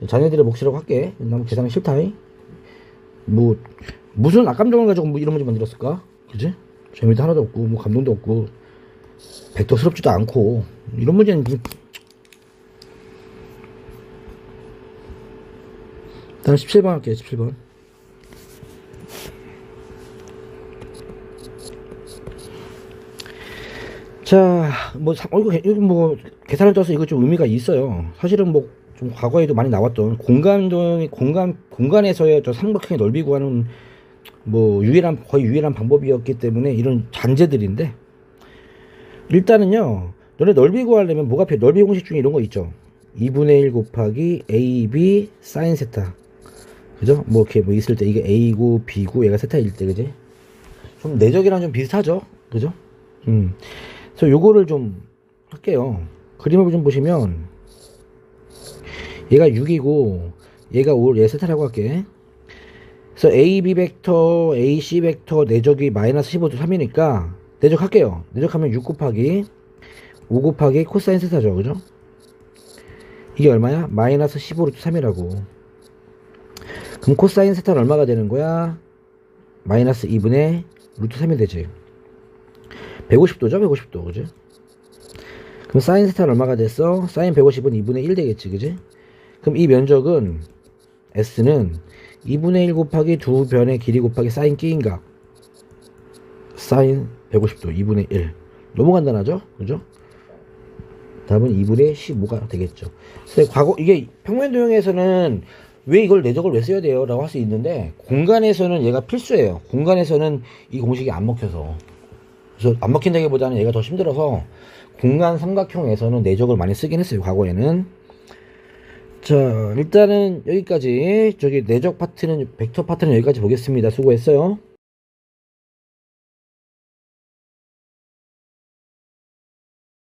Speaker 1: 자네들의 몫이라고 할게. 너무 계산이 싫다. 뭐 무슨 악감정을 가지고 뭐 이런 문제 만들었을까? 그지? 재미도 하나도 없고 뭐 감동도 없고 벡터스럽지도 않고 이런 문제는 일단 17번 할게요. 17번. 자, 이거 뭐 계산을 떠서 이거 좀 의미가 있어요. 사실은 뭐 좀 과거에도 많이 나왔던 공간에서의 저 삼각형의 넓이 구하는 뭐 거의 유일한 방법이었기 때문에 이런 잔재들인데, 일단은요, 너네 넓이 구하려면 뭐가 필요해? 넓이 공식 중에 이런 거 있죠. 2분의 1 곱하기 AB 사인 세타. 그죠? 뭐 이렇게 뭐 있을 때 이게 A고 B고 얘가 세타일 때, 그지? 좀 내적이랑 좀 비슷하죠? 그죠? 그래서 요거를 좀 할게요. 그림을 좀 보시면 얘가 6이고 얘가 5, 얘 세타라고 할게. 그래서 AB 벡터, AC 벡터 내적이 마이너스 15도 3이니까 내적할게요. 내적하면 6 곱하기 5 곱하기 코사인 세타죠. 그죠? 이게 얼마야? 마이너스 15루트 3이라고. 그럼 코사인 세타는 얼마가 되는 거야? 마이너스 2분의 루트 3이 되지. 150도죠? 150도. 그지? 그럼 사인 세타는 얼마가 됐어? 사인 150은 2분의 1 되겠지. 그지? 그럼 이 면적은 S는 2분의 1 곱하기 두 변의 길이 곱하기 사인 끼인각. 사인 150도 2분의 1. 너무 간단하죠? 그죠? 답은 2분의 15가 되겠죠. 그래서 이게 평면 도형에서는 왜 이걸 내적을 왜 써야 돼요? 라고 할 수 있는데, 공간에서는 얘가 필수예요. 공간에서는 이 공식이 안 먹혀서. 그래서 안 먹힌다기보다는 얘가 더 힘들어서 공간 삼각형에서는 내적을 많이 쓰긴 했어요. 과거에는. 자, 일단은 여기까지. 내적 파트는, 벡터 파트는 여기까지 보겠습니다. 수고했어요.